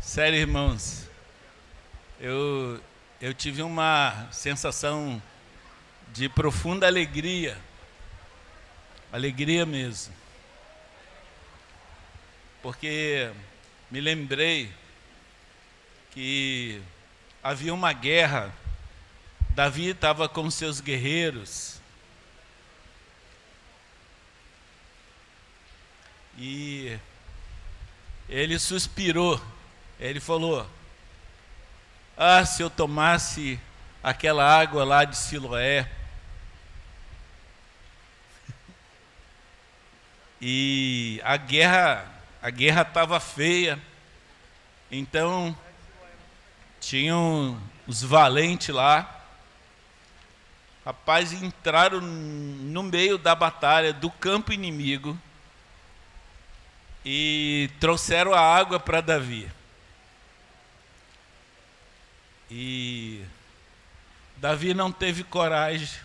Sério, irmãos, eu tive uma sensação de profunda alegria, alegria mesmo, porque me lembrei que havia uma guerra, Davi estava com seus guerreiros e ele suspirou, ele falou: ah, se eu tomasse aquela água lá de Siloé. E a guerra estava feia, então tinham os valentes lá, rapaz, entraram no meio da batalha do campo inimigo e trouxeram a água para Davi. E Davi não teve coragem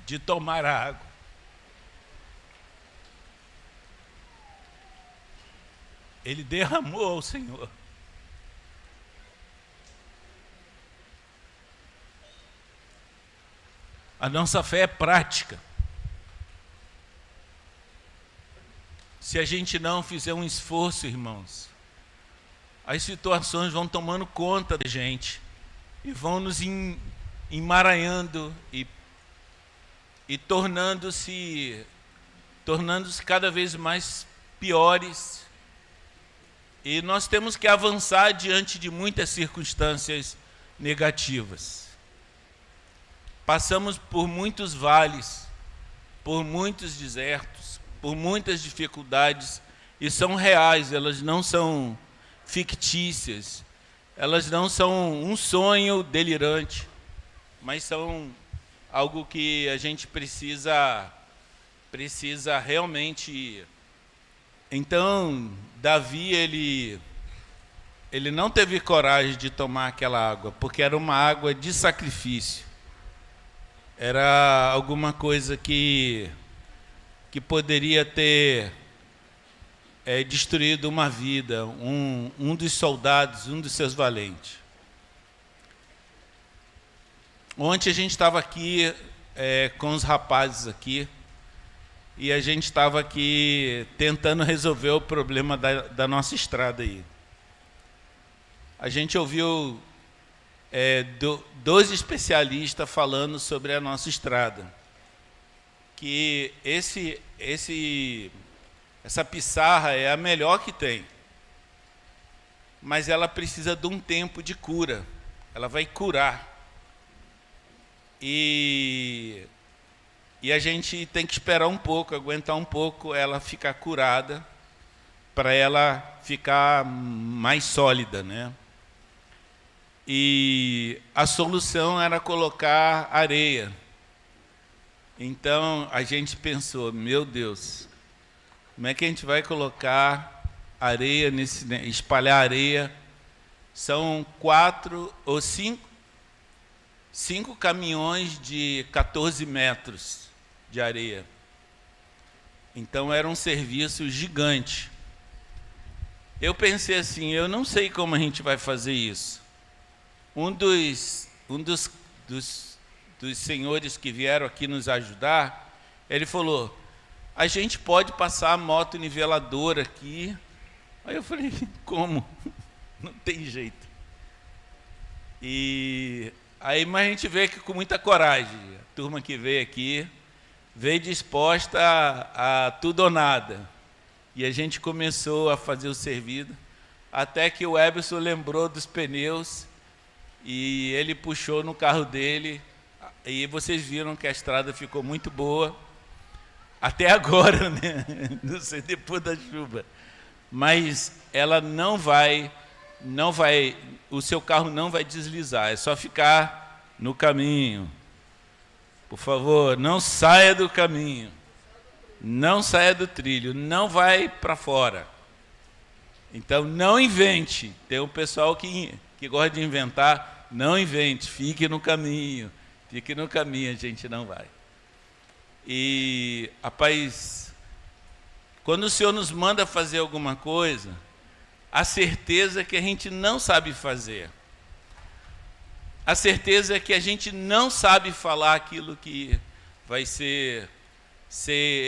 de tomar a água. Ele derramou ao Senhor. A nossa fé é prática. Se a gente não fizer um esforço, irmãos, as situações vão tomando conta da gente e vão nos emaranhando e tornando-se cada vez mais piores. E nós temos que avançar diante de muitas circunstâncias negativas. Passamos por muitos vales, por muitos desertos, por muitas dificuldades, e são reais, elas não são fictícias, elas não são um sonho delirante, mas são algo que a gente precisa realmente. Então, Davi, ele não teve coragem de tomar aquela água, porque era uma água de sacrifício. Era alguma coisa que poderia ter destruído uma vida, um dos soldados, um dos seus valentes. Ontem a gente estava aqui com os rapazes aqui, e a gente estava aqui tentando resolver o problema da nossa estrada aí. A gente ouviu 12 especialistas falando sobre a nossa estrada. Que essa pissarra é a melhor que tem. Mas ela precisa de um tempo de cura. Ela vai curar. E a gente tem que esperar um pouco, aguentar um pouco ela ficar curada, para ela ficar mais sólida, né? E a solução era colocar areia. Então a gente pensou: meu Deus, como é que a gente vai colocar areia espalhar areia? São 4 ou 5 caminhões de 14 metros de areia. Então era um serviço gigante. Eu pensei assim: eu não sei como a gente vai fazer isso. Um dos senhores que vieram aqui nos ajudar, ele falou: a gente pode passar a moto niveladora aqui. Aí eu falei: como? Não tem jeito. E aí, mas a gente veio aqui com muita coragem. A turma que veio aqui veio disposta a tudo ou nada. E a gente começou a fazer o serviço, até que o Eberson lembrou dos pneus e ele puxou no carro dele. E vocês viram que a estrada ficou muito boa. Até agora, né? Não sei, depois da chuva. Mas ela não vai, o seu carro não vai deslizar, é só ficar no caminho. Por favor, não saia do caminho, não saia do trilho, não vai para fora. Então, não invente. Tem um pessoal que gosta de inventar. Não invente, fique no caminho, a gente não vai. E, rapaz, quando o Senhor nos manda fazer alguma coisa, a certeza que a gente não sabe fazer. A certeza que a gente não sabe falar aquilo que vai ser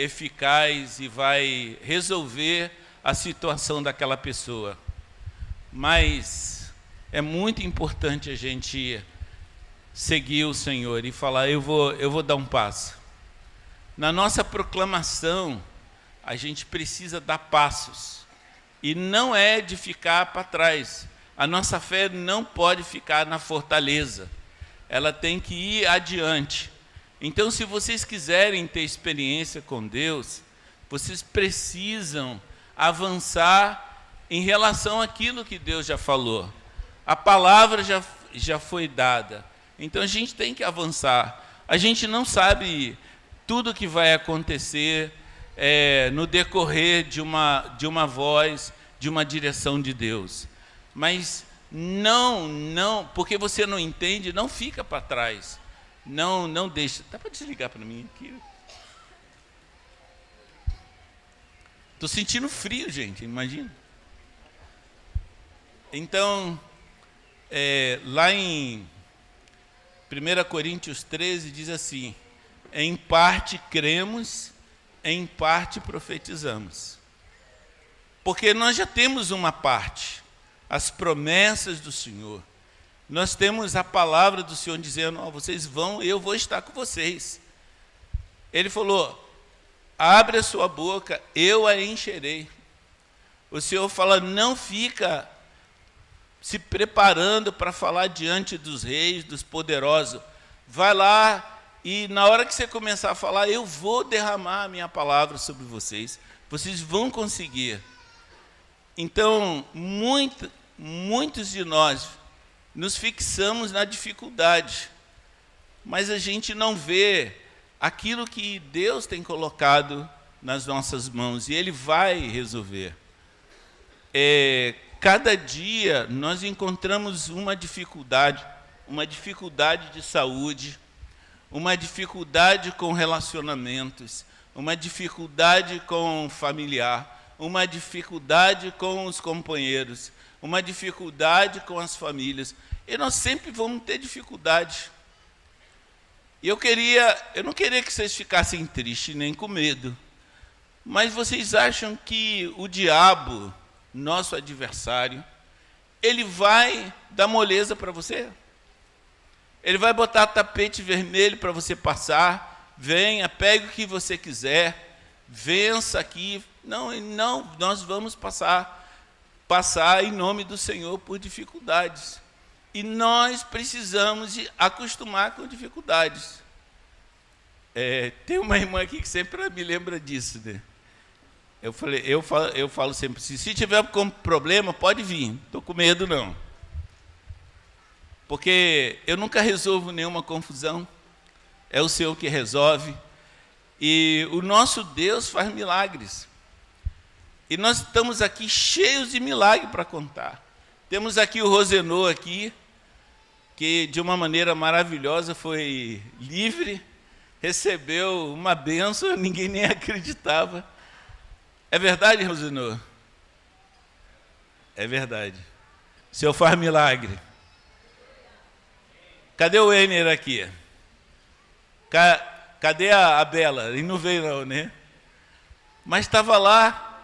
eficaz e vai resolver a situação daquela pessoa. Mas é muito importante a gente seguir o Senhor e falar, eu vou dar um passo. Na nossa proclamação, a gente precisa dar passos. E não é de ficar para trás. A nossa fé não pode ficar na fortaleza. Ela tem que ir adiante. Então, se vocês quiserem ter experiência com Deus, vocês precisam avançar em relação àquilo que Deus já falou. A palavra já foi dada. Então, a gente tem que avançar. A gente não sabe tudo o que vai acontecer no decorrer de uma voz, de uma direção de Deus. Mas não, porque você não entende, não fica para trás. Não deixa. Dá para desligar para mim aqui? Estou sentindo frio, gente, imagina. Então, lá em 1 Coríntios 13 diz assim, em parte cremos, em parte profetizamos. Porque nós já temos uma parte, as promessas do Senhor. Nós temos a palavra do Senhor dizendo, vocês vão, eu vou estar com vocês. Ele falou, abre a sua boca, eu a encherei. O Senhor fala, não fica se preparando para falar diante dos reis, dos poderosos. Vai lá e na hora que você começar a falar, eu vou derramar a minha palavra sobre vocês. Vocês vão conseguir. Então, muitos de nós nos fixamos na dificuldade, mas a gente não vê aquilo que Deus tem colocado nas nossas mãos, e Ele vai resolver. Cada dia nós encontramos uma dificuldade de saúde, uma dificuldade com relacionamentos, uma dificuldade com familiar, uma dificuldade com os companheiros, uma dificuldade com as famílias. E nós sempre vamos ter dificuldade. E eu não queria que vocês ficassem tristes nem com medo. Mas vocês acham que o diabo, nosso adversário, ele vai dar moleza para você? Ele vai botar tapete vermelho para você passar, venha, pegue o que você quiser, vença aqui. Não, nós vamos passar em nome do Senhor por dificuldades. E nós precisamos de acostumar com dificuldades. Tem uma irmã aqui que sempre me lembra disso, né? Eu falo sempre, se tiver com problema, pode vir, não estou com medo não. Porque eu nunca resolvo nenhuma confusão, é o Senhor que resolve. E o nosso Deus faz milagres. E nós estamos aqui cheios de milagres para contar. Temos aqui o Rosenô aqui, que de uma maneira maravilhosa foi livre, recebeu uma bênção, ninguém nem acreditava. É verdade, Rosenô? É verdade. O Senhor faz milagre. Cadê o Ener aqui? Cadê a Bela? Ele não veio não, né? Mas estava lá,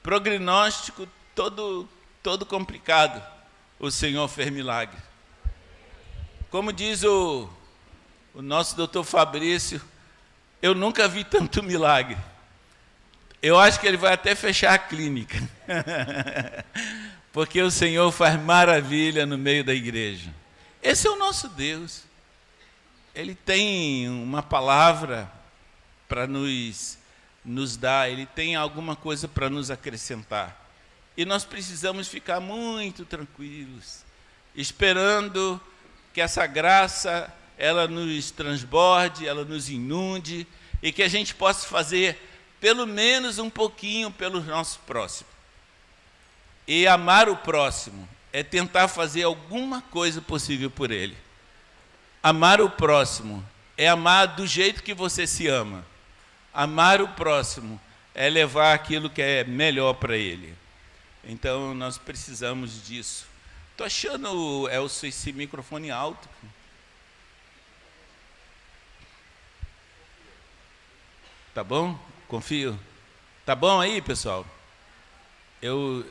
prognóstico todo complicado. O Senhor fez milagre. Como diz o nosso doutor Fabrício, eu nunca vi tanto milagre. Eu acho que ele vai até fechar a clínica. Porque o Senhor faz maravilha no meio da igreja. Esse é o nosso Deus. Ele tem uma palavra para nos dar, Ele tem alguma coisa para nos acrescentar. E nós precisamos ficar muito tranquilos, esperando que essa graça, ela nos transborde, ela nos inunde, e que a gente possa fazer pelo menos um pouquinho pelo nosso próximo. E amar o próximo é tentar fazer alguma coisa possível por ele. Amar o próximo é amar do jeito que você se ama. Amar o próximo é levar aquilo que é melhor para ele. Então, nós precisamos disso. Estou achando, Elcio, esse microfone alto. Tá bom? Confio. Tá bom aí, pessoal? Eu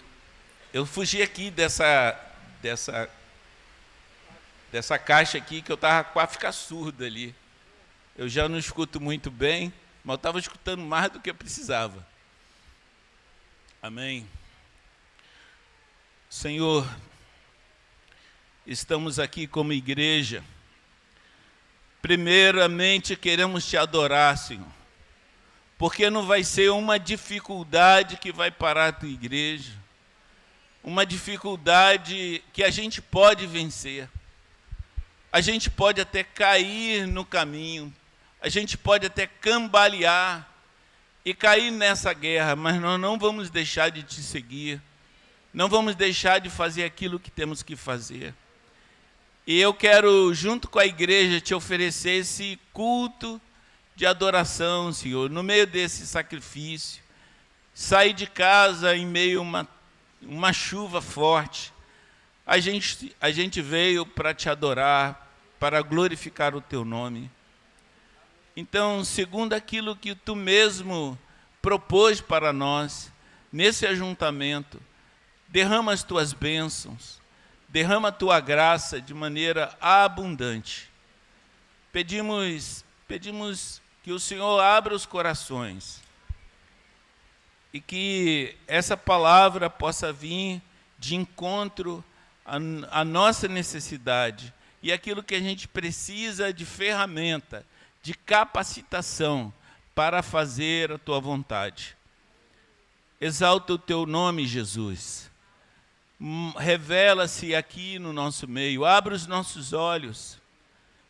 fugi aqui dessa caixa aqui, que eu estava quase a ficar surdo ali. Eu já não escuto muito bem, mas eu estava escutando mais do que eu precisava. Amém. Senhor, estamos aqui como igreja. Primeiramente, queremos te adorar, Senhor, porque não vai ser uma dificuldade que vai parar a tua igreja, uma dificuldade que a gente pode vencer. A gente pode até cair no caminho, a gente pode até cambalear e cair nessa guerra, mas nós não vamos deixar de te seguir, não vamos deixar de fazer aquilo que temos que fazer. E eu quero, junto com a igreja, te oferecer esse culto de adoração, Senhor, no meio desse sacrifício. Sair de casa em meio a uma chuva forte. A gente veio para te adorar, para glorificar o teu nome. Então, segundo aquilo que tu mesmo propôs para nós, nesse ajuntamento, derrama as tuas bênçãos, derrama a tua graça de maneira abundante. Pedimos que o Senhor abra os corações e que essa palavra possa vir de encontro à nossa necessidade e aquilo que a gente precisa de ferramenta, de capacitação para fazer a tua vontade. Exalta o teu nome, Jesus. Revela-se aqui no nosso meio, abre os nossos olhos,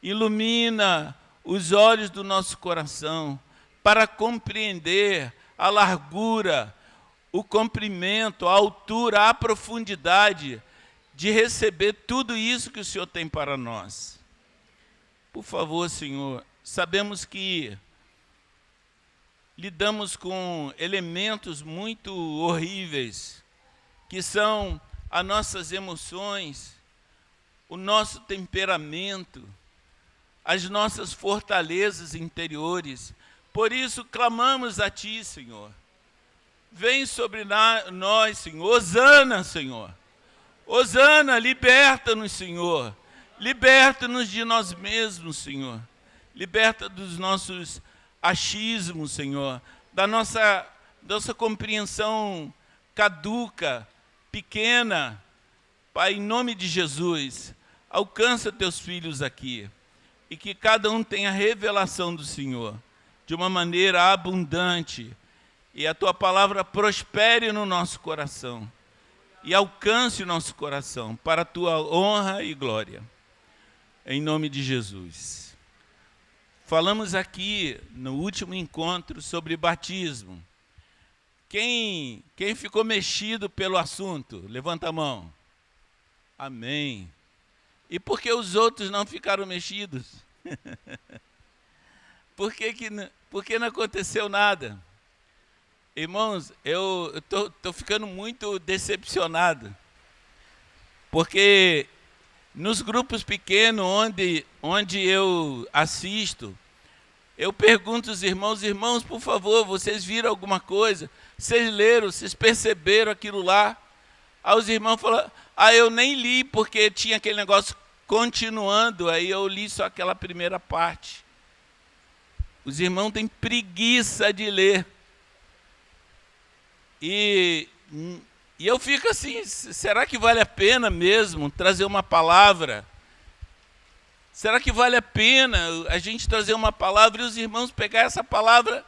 ilumina os olhos do nosso coração para compreender a largura, o comprimento, a altura, a profundidade de receber tudo isso que o Senhor tem para nós. Por favor, Senhor, sabemos que lidamos com elementos muito horríveis, que são as nossas emoções, o nosso temperamento, as nossas fortalezas interiores. Por isso, clamamos a Ti, Senhor. Vem sobre nós, Senhor. Hosana, Senhor. Hosana, liberta-nos, Senhor. Liberta-nos de nós mesmos, Senhor. Liberta dos nossos achismos, Senhor. Da nossa compreensão caduca, pequena. Pai, em nome de Jesus, alcança teus filhos aqui. E que cada um tenha a revelação do Senhor de uma maneira abundante. E a tua palavra prospere no nosso coração. E alcance o nosso coração para a tua honra e glória. Em nome de Jesus. Falamos aqui no último encontro sobre batismo. Quem ficou mexido pelo assunto? Levanta a mão. Amém. E por que os outros não ficaram mexidos? Por que não aconteceu nada? Irmãos, eu estou ficando muito decepcionado. Porque nos grupos pequenos onde eu assisto, eu pergunto aos irmãos, por favor, vocês viram alguma coisa? Vocês leram, vocês perceberam aquilo lá? Aí os irmãos falam, eu nem li, porque tinha aquele negócio continuando, aí eu li só aquela primeira parte. Os irmãos têm preguiça de ler. E eu fico assim, será que vale a pena mesmo trazer uma palavra? Será que vale a pena a gente trazer uma palavra e os irmãos pegar essa palavra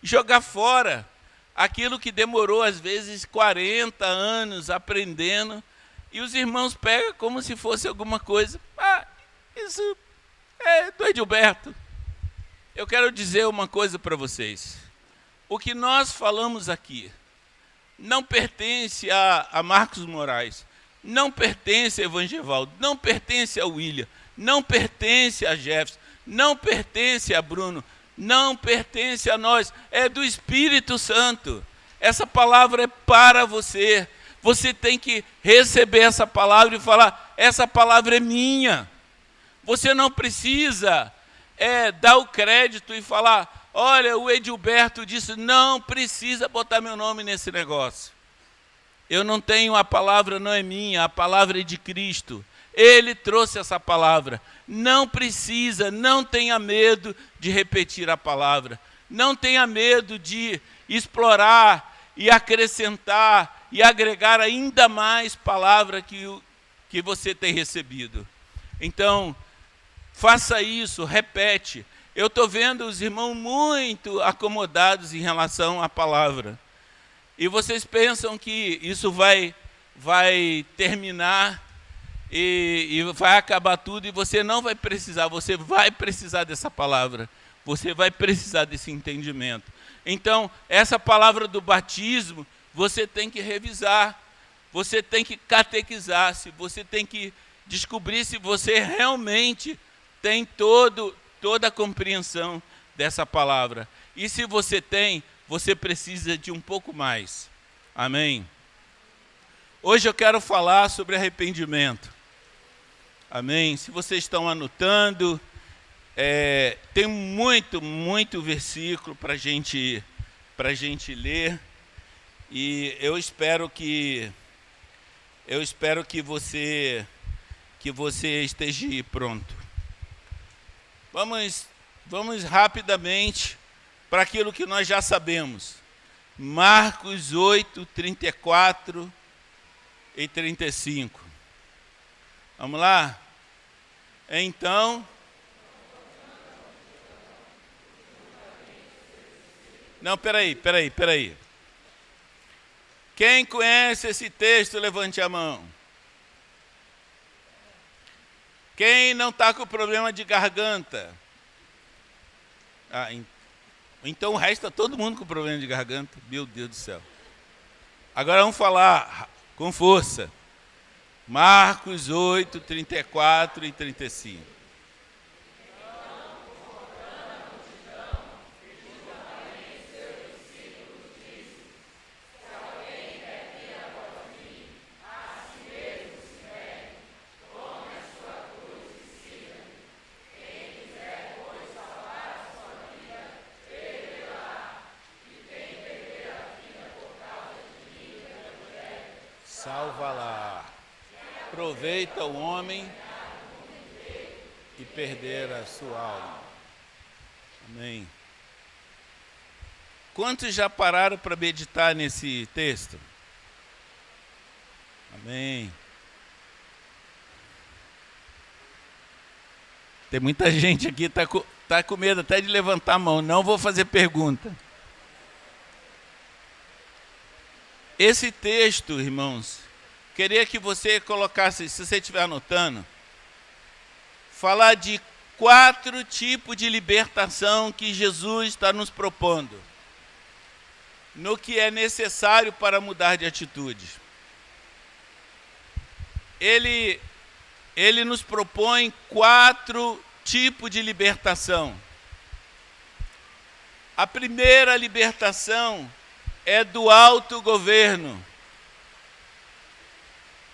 e jogar fora? Aquilo que demorou, às vezes, 40 anos aprendendo, e os irmãos pegam como se fosse alguma coisa. Isso é do Edilberto. Eu quero dizer uma coisa para vocês. O que nós falamos aqui não pertence a Marcos Moraes, não pertence a Evangevaldo, não pertence a William, não pertence a Jefferson, não pertence a Bruno, não pertence a nós, é do Espírito Santo. Essa palavra é para você. você tem que receber essa palavra e falar, essa palavra é minha. Você não precisa dar o crédito e falar, olha, o Edilberto disse, não precisa botar meu nome nesse negócio. Eu não tenho, a palavra não é minha, a palavra é de Cristo. Ele trouxe essa palavra. Não precisa, não tenha medo de repetir a palavra. Não tenha medo de explorar e acrescentar e agregar ainda mais palavra que você tem recebido. Então, faça isso, repete. Eu estou vendo os irmãos muito acomodados em relação à palavra. E vocês pensam que isso vai terminar e vai acabar tudo e você não vai precisar, você vai precisar dessa palavra. Você vai precisar desse entendimento. Então, essa palavra do batismo, você tem que revisar, você tem que catequizar-se, você tem que descobrir se você realmente tem toda a compreensão dessa palavra. E se você tem, você precisa de um pouco mais. Amém? Hoje eu quero falar sobre arrependimento. Amém? Se vocês estão anotando, tem muito versículo para a gente ler. E eu espero que você esteja pronto. Vamos rapidamente para aquilo que nós já sabemos. Marcos 8, 34 e 35. Vamos lá? Então... Não, peraí. Quem conhece esse texto, levante a mão. Quem não está com problema de garganta? Então o resto está todo mundo com problema de garganta. Meu Deus do céu. Agora vamos falar com força. Marcos 8, 34 e 35. Salva-la. Aproveita o homem e perder a sua alma. Amém. Quantos já pararam para meditar nesse texto? Amém. Tem muita gente aqui que está com medo até de levantar a mão. Não vou fazer pergunta. Esse texto, irmãos, queria que você colocasse, se você estiver anotando, falar de 4 tipos de libertação que Jesus está nos propondo, no que é necessário para mudar de atitude. Ele nos propõe 4 tipos de libertação. A primeira libertação é do autogoverno.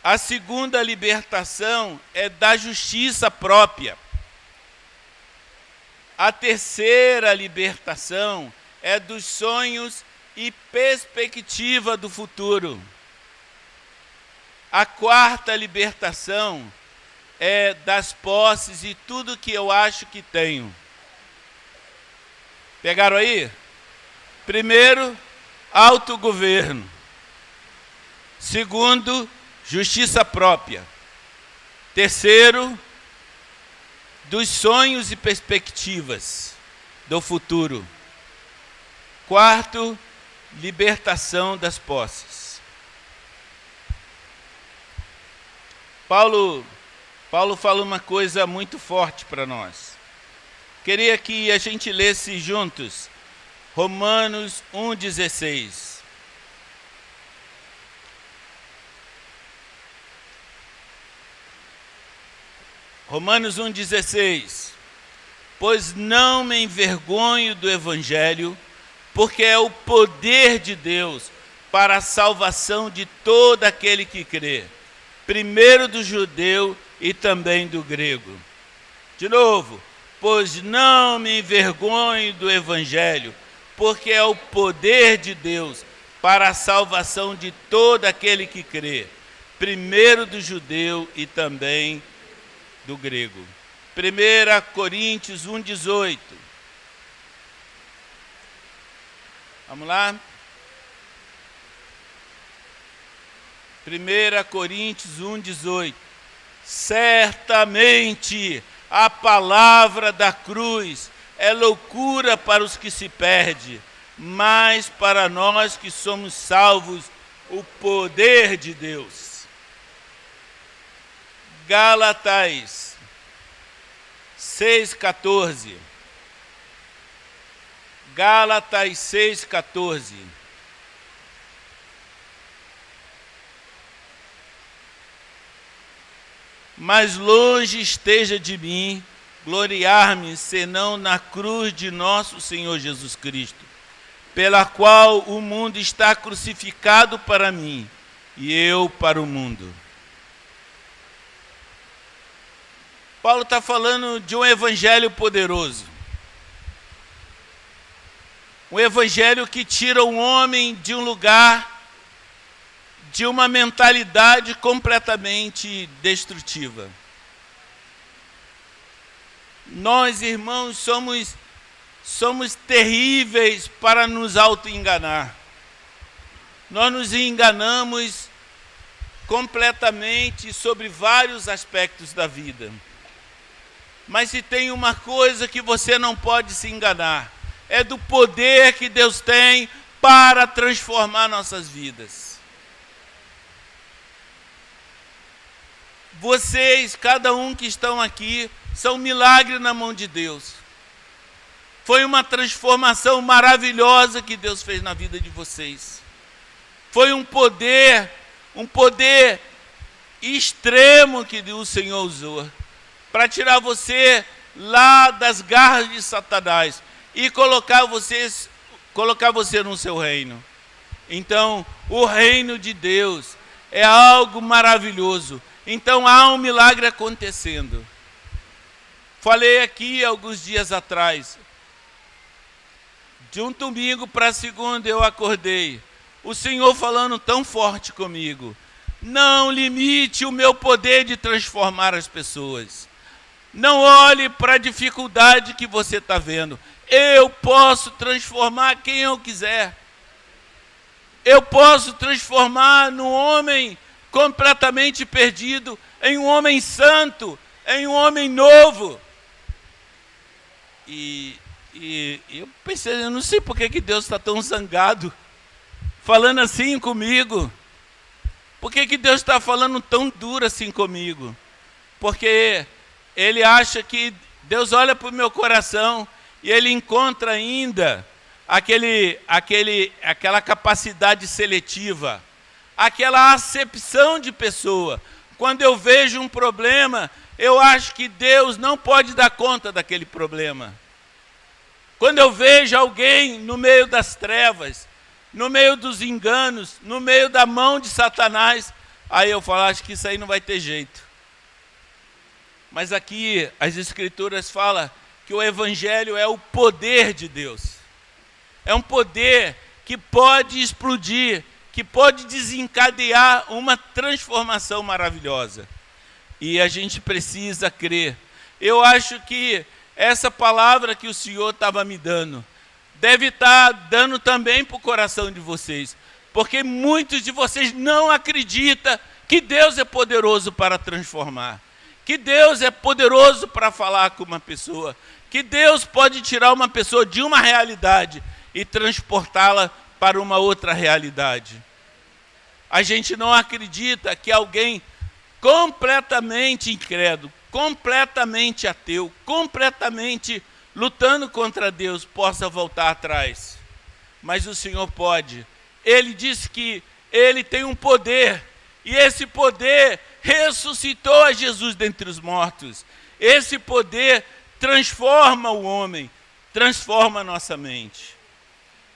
A segunda libertação é da justiça própria. A terceira libertação é dos sonhos e perspectiva do futuro. A quarta libertação é das posses e tudo que eu acho que tenho. Pegaram aí? Primeiro, autogoverno. Segundo, justiça própria. Terceiro, dos sonhos e perspectivas do futuro. Quarto, libertação das posses. Paulo fala uma coisa muito forte para nós. Queria que a gente lesse juntos Romanos 1,16. Romanos 1,16. Pois não me envergonho do Evangelho, porque é o poder de Deus para a salvação de todo aquele que crê, primeiro do judeu e também do grego. De novo, pois não me envergonhe do evangelho, porque é o poder de Deus para a salvação de todo aquele que crê, primeiro do judeu e também do grego. 1 Coríntios 1,18. Vamos lá? 1 Coríntios 1,18. Certamente a palavra da cruz é loucura para os que se perdem, mas para nós que somos salvos, o poder de Deus. Gálatas 6,14. Gálatas 6,14. Mas longe esteja de mim gloriar-me, senão na cruz de nosso Senhor Jesus Cristo, pela qual o mundo está crucificado para mim, e eu para o mundo. Paulo está falando de um evangelho poderoso. Um evangelho que tira o homem de um lugar, de uma mentalidade completamente destrutiva. Nós, irmãos, somos terríveis para nos auto-enganar. Nós nos enganamos completamente sobre vários aspectos da vida. Mas se tem uma coisa que você não pode se enganar, é do poder que Deus tem para transformar nossas vidas. Vocês, cada um que estão aqui, são um milagre na mão de Deus. Foi uma transformação maravilhosa que Deus fez na vida de vocês. Foi um poder extremo que o Senhor usou para tirar você lá das garras de Satanás e colocar você no seu reino. Então, o reino de Deus é algo maravilhoso. Então, há um milagre acontecendo. Falei aqui alguns dias atrás. De um domingo para segunda eu acordei. O Senhor falando tão forte comigo. Não limite o meu poder de transformar as pessoas. Não olhe para a dificuldade que você está vendo. Eu posso transformar quem eu quiser. Eu posso transformar no homem completamente perdido em um homem santo, em um homem novo. E eu pensei, eu não sei por que Deus está tão zangado, falando assim comigo. Por que Deus está falando tão duro assim comigo? Porque Ele acha que Deus olha para o meu coração e Ele encontra ainda aquela capacidade seletiva, aquela acepção de pessoa. Quando eu vejo um problema, eu acho que Deus não pode dar conta daquele problema. Quando eu vejo alguém no meio das trevas, no meio dos enganos, no meio da mão de Satanás, aí eu falo, acho que isso aí não vai ter jeito. Mas aqui as Escrituras falam que o Evangelho é o poder de Deus. É um poder que pode explodir, que pode desencadear uma transformação maravilhosa. E a gente precisa crer. Eu acho que essa palavra que o Senhor estava me dando, deve estar dando também para o coração de vocês. Porque muitos de vocês não acreditam que Deus é poderoso para transformar. Que Deus é poderoso para falar com uma pessoa. Que Deus pode tirar uma pessoa de uma realidade e transportá-la para uma outra realidade. A gente não acredita que alguém completamente incrédulo, completamente ateu, completamente lutando contra Deus, possa voltar atrás. Mas o Senhor pode. Ele disse que Ele tem um poder, e esse poder ressuscitou a Jesus dentre os mortos. Esse poder transforma o homem, transforma a nossa mente.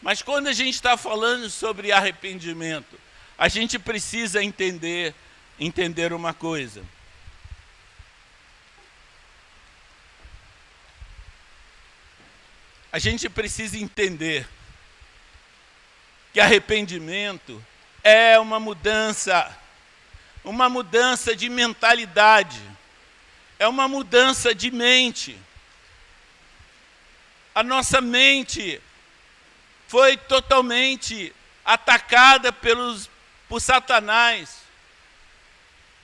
Mas quando a gente está falando sobre arrependimento, a gente precisa entender uma coisa. A gente precisa entender que arrependimento é uma mudança de mentalidade, é uma mudança de mente. A nossa mente foi totalmente atacada por Satanás.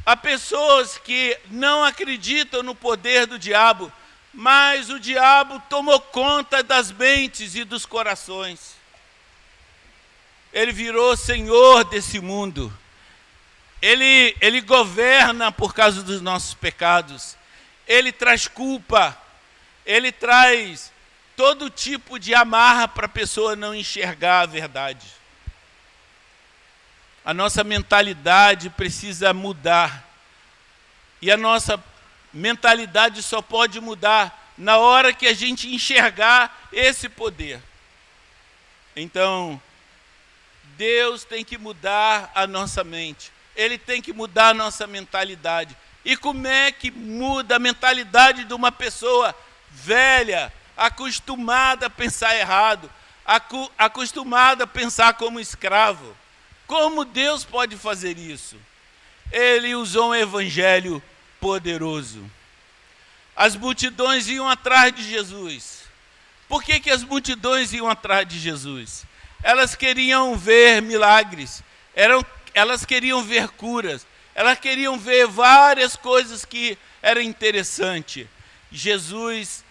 Há pessoas que não acreditam no poder do diabo, mas o diabo tomou conta das mentes e dos corações. Ele virou senhor desse mundo. Ele governa por causa dos nossos pecados. Ele traz culpa. Ele traz todo tipo de amarra para a pessoa não enxergar a verdade. A nossa mentalidade precisa mudar. E a nossa mentalidade só pode mudar na hora que a gente enxergar esse poder. Então, Deus tem que mudar a nossa mente. Ele tem que mudar a nossa mentalidade. E como é que muda a mentalidade de uma pessoa velha, acostumada a pensar errado, acostumada a pensar como escravo? Como Deus pode fazer isso? Ele usou um evangelho poderoso. As multidões iam atrás de Jesus. Por que as multidões iam atrás de Jesus? Elas queriam ver milagres, elas queriam ver curas, elas queriam ver várias coisas que eram interessantes. Jesus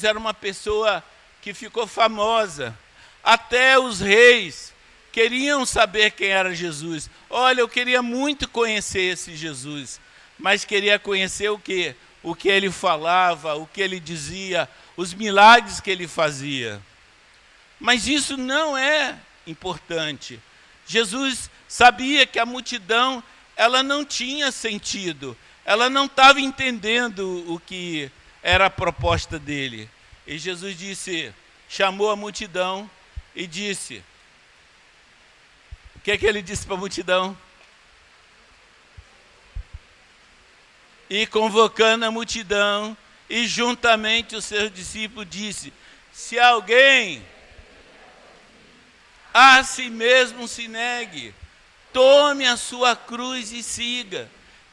era uma pessoa que ficou famosa. Até os reis queriam saber quem era Jesus. Olha, eu queria muito conhecer esse Jesus, mas queria conhecer o quê? O que ele falava, o que ele dizia, os milagres que ele fazia. Mas isso não é importante. Jesus sabia que a multidão, ela não tinha sentido, ela não estava entendendo o que era a proposta dele. E Jesus chamou a multidão e disse, o que é que ele disse para a multidão? E convocando a multidão, e juntamente os seus discípulos disse, se alguém a si mesmo se negue, tome a sua cruz e siga.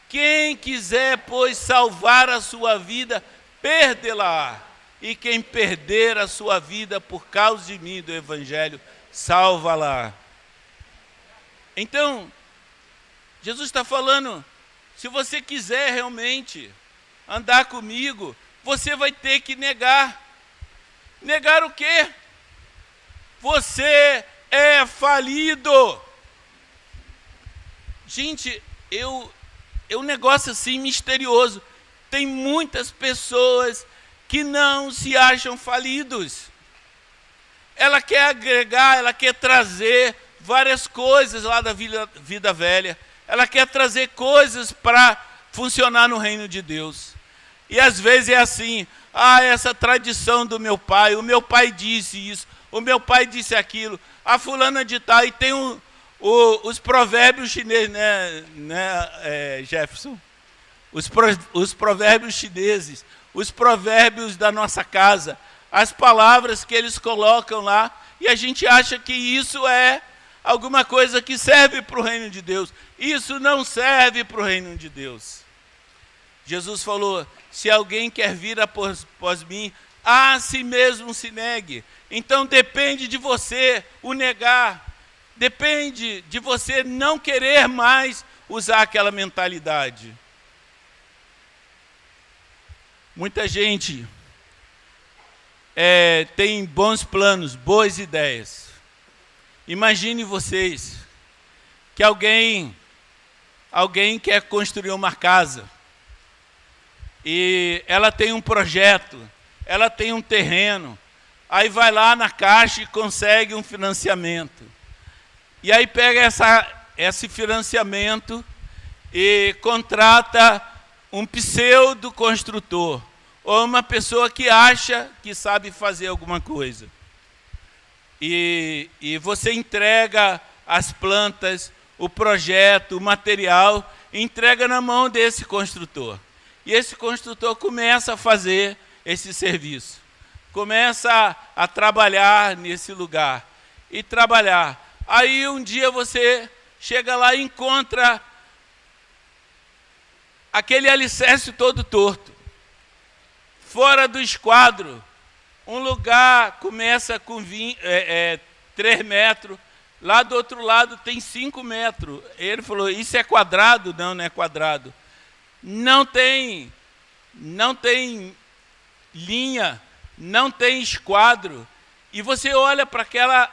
Quem quiser, pois, salvar a sua vida, perdê-la. E quem perder a sua vida por causa de mim, do Evangelho, salva-la. Então, Jesus está falando, se você quiser realmente andar comigo, você vai ter que negar. Negar o quê? Você é falido. Gente, é um negócio assim misterioso. Tem muitas pessoas que não se acham falidos. Ela quer agregar, ela quer trazer várias coisas lá da vida velha. Ela quer trazer coisas para funcionar no reino de Deus. E às vezes é assim, essa tradição do meu pai, o meu pai disse isso, o meu pai disse aquilo, a fulana de tal, e tem os provérbios chineses, né, Jefferson? Os provérbios chineses, os provérbios da nossa casa, as palavras que eles colocam lá, e a gente acha que isso é alguma coisa que serve para o reino de Deus. Isso não serve para o reino de Deus. Jesus falou, se alguém quer vir após mim, a si mesmo se negue. Então depende de você o negar. Depende de você não querer mais usar aquela mentalidade. Muita gente tem bons planos, boas ideias. Imagine vocês que alguém quer construir uma casa e ela tem um projeto, ela tem um terreno, aí vai lá na Caixa e consegue um financiamento. E aí pega esse financiamento e contrata um pseudo construtor, ou uma pessoa que acha que sabe fazer alguma coisa. e você entrega as plantas, o projeto, o material, entrega na mão desse construtor. E esse construtor começa a fazer esse serviço. Começa a trabalhar nesse lugar. E trabalhar. Aí um dia você chega lá e encontra aquele alicerce todo torto. Fora do esquadro. Um lugar começa com 3 metros. Lá do outro lado tem 5 metros. Ele falou, isso é quadrado? Não, não é quadrado. Não tem linha, não tem esquadro. E você olha para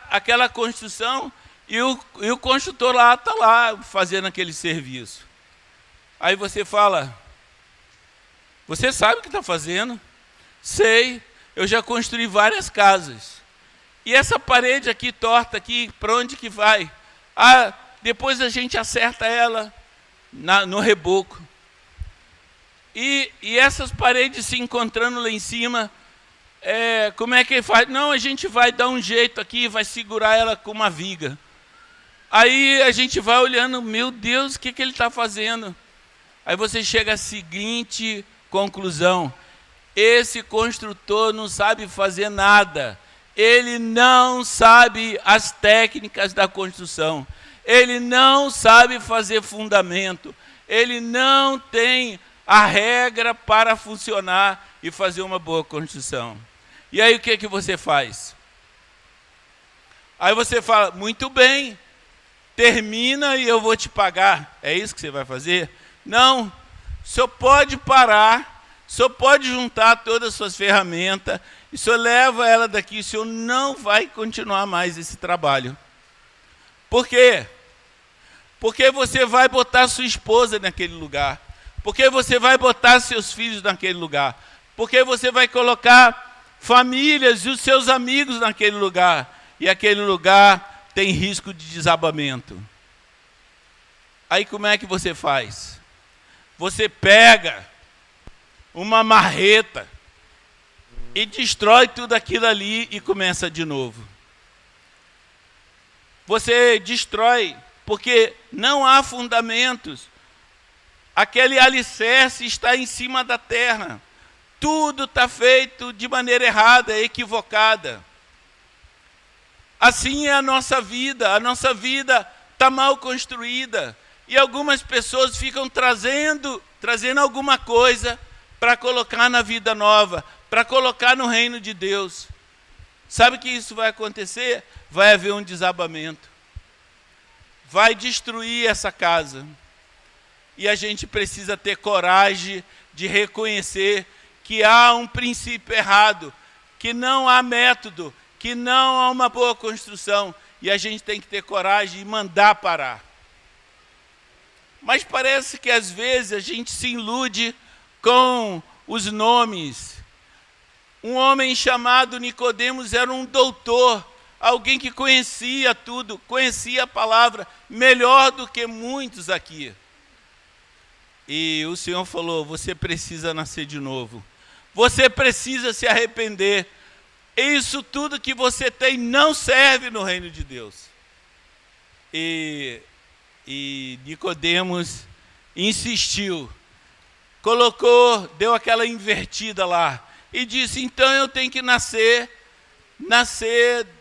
aquela construção e o construtor lá está lá fazendo aquele serviço. Aí você fala, você sabe o que está fazendo? Sei, eu já construí várias casas. E essa parede aqui, torta aqui, para onde que vai? Ah, depois a gente acerta ela no reboco. E essas paredes se encontrando lá em cima, como é que faz? Não, a gente vai dar um jeito aqui, vai segurar ela com uma viga. Aí a gente vai olhando, meu Deus, o que ele está fazendo? Aí você chega à seguinte conclusão, esse construtor não sabe fazer nada. Ele não sabe as técnicas da construção. Ele não sabe fazer fundamento. Ele não tem a regra para funcionar e fazer uma boa construção. E aí o que você faz? Aí você fala, muito bem, termina e eu vou te pagar. É isso que você vai fazer? Não, o senhor pode parar, o senhor pode juntar todas as suas ferramentas, e o senhor leva ela daqui, o senhor não vai continuar mais esse trabalho. Por quê? Porque você vai botar sua esposa naquele lugar. Porque você vai botar seus filhos naquele lugar. Porque você vai colocar famílias e os seus amigos naquele lugar. E aquele lugar tem risco de desabamento. Aí como é que você faz? Você pega uma marreta e destrói tudo aquilo ali e começa de novo. Você destrói porque não há fundamentos. Aquele alicerce está em cima da terra. Tudo está feito de maneira errada, equivocada. Assim é a nossa vida está mal construída. E algumas pessoas ficam trazendo alguma coisa para colocar na vida nova, para colocar no reino de Deus. Sabe que isso vai acontecer? Vai haver um desabamento. Vai destruir essa casa. E a gente precisa ter coragem de reconhecer que há um princípio errado, que não há método, que não há uma boa construção. E a gente tem que ter coragem de mandar parar. Mas parece que às vezes a gente se ilude com os nomes. Um homem chamado Nicodemos era um doutor, alguém que conhecia tudo, conhecia a palavra melhor do que muitos aqui. E o Senhor falou, você precisa nascer de novo. Você precisa se arrepender. Isso tudo que você tem não serve no reino de Deus. E Nicodemos insistiu, deu aquela invertida lá, e disse, então eu tenho que nascer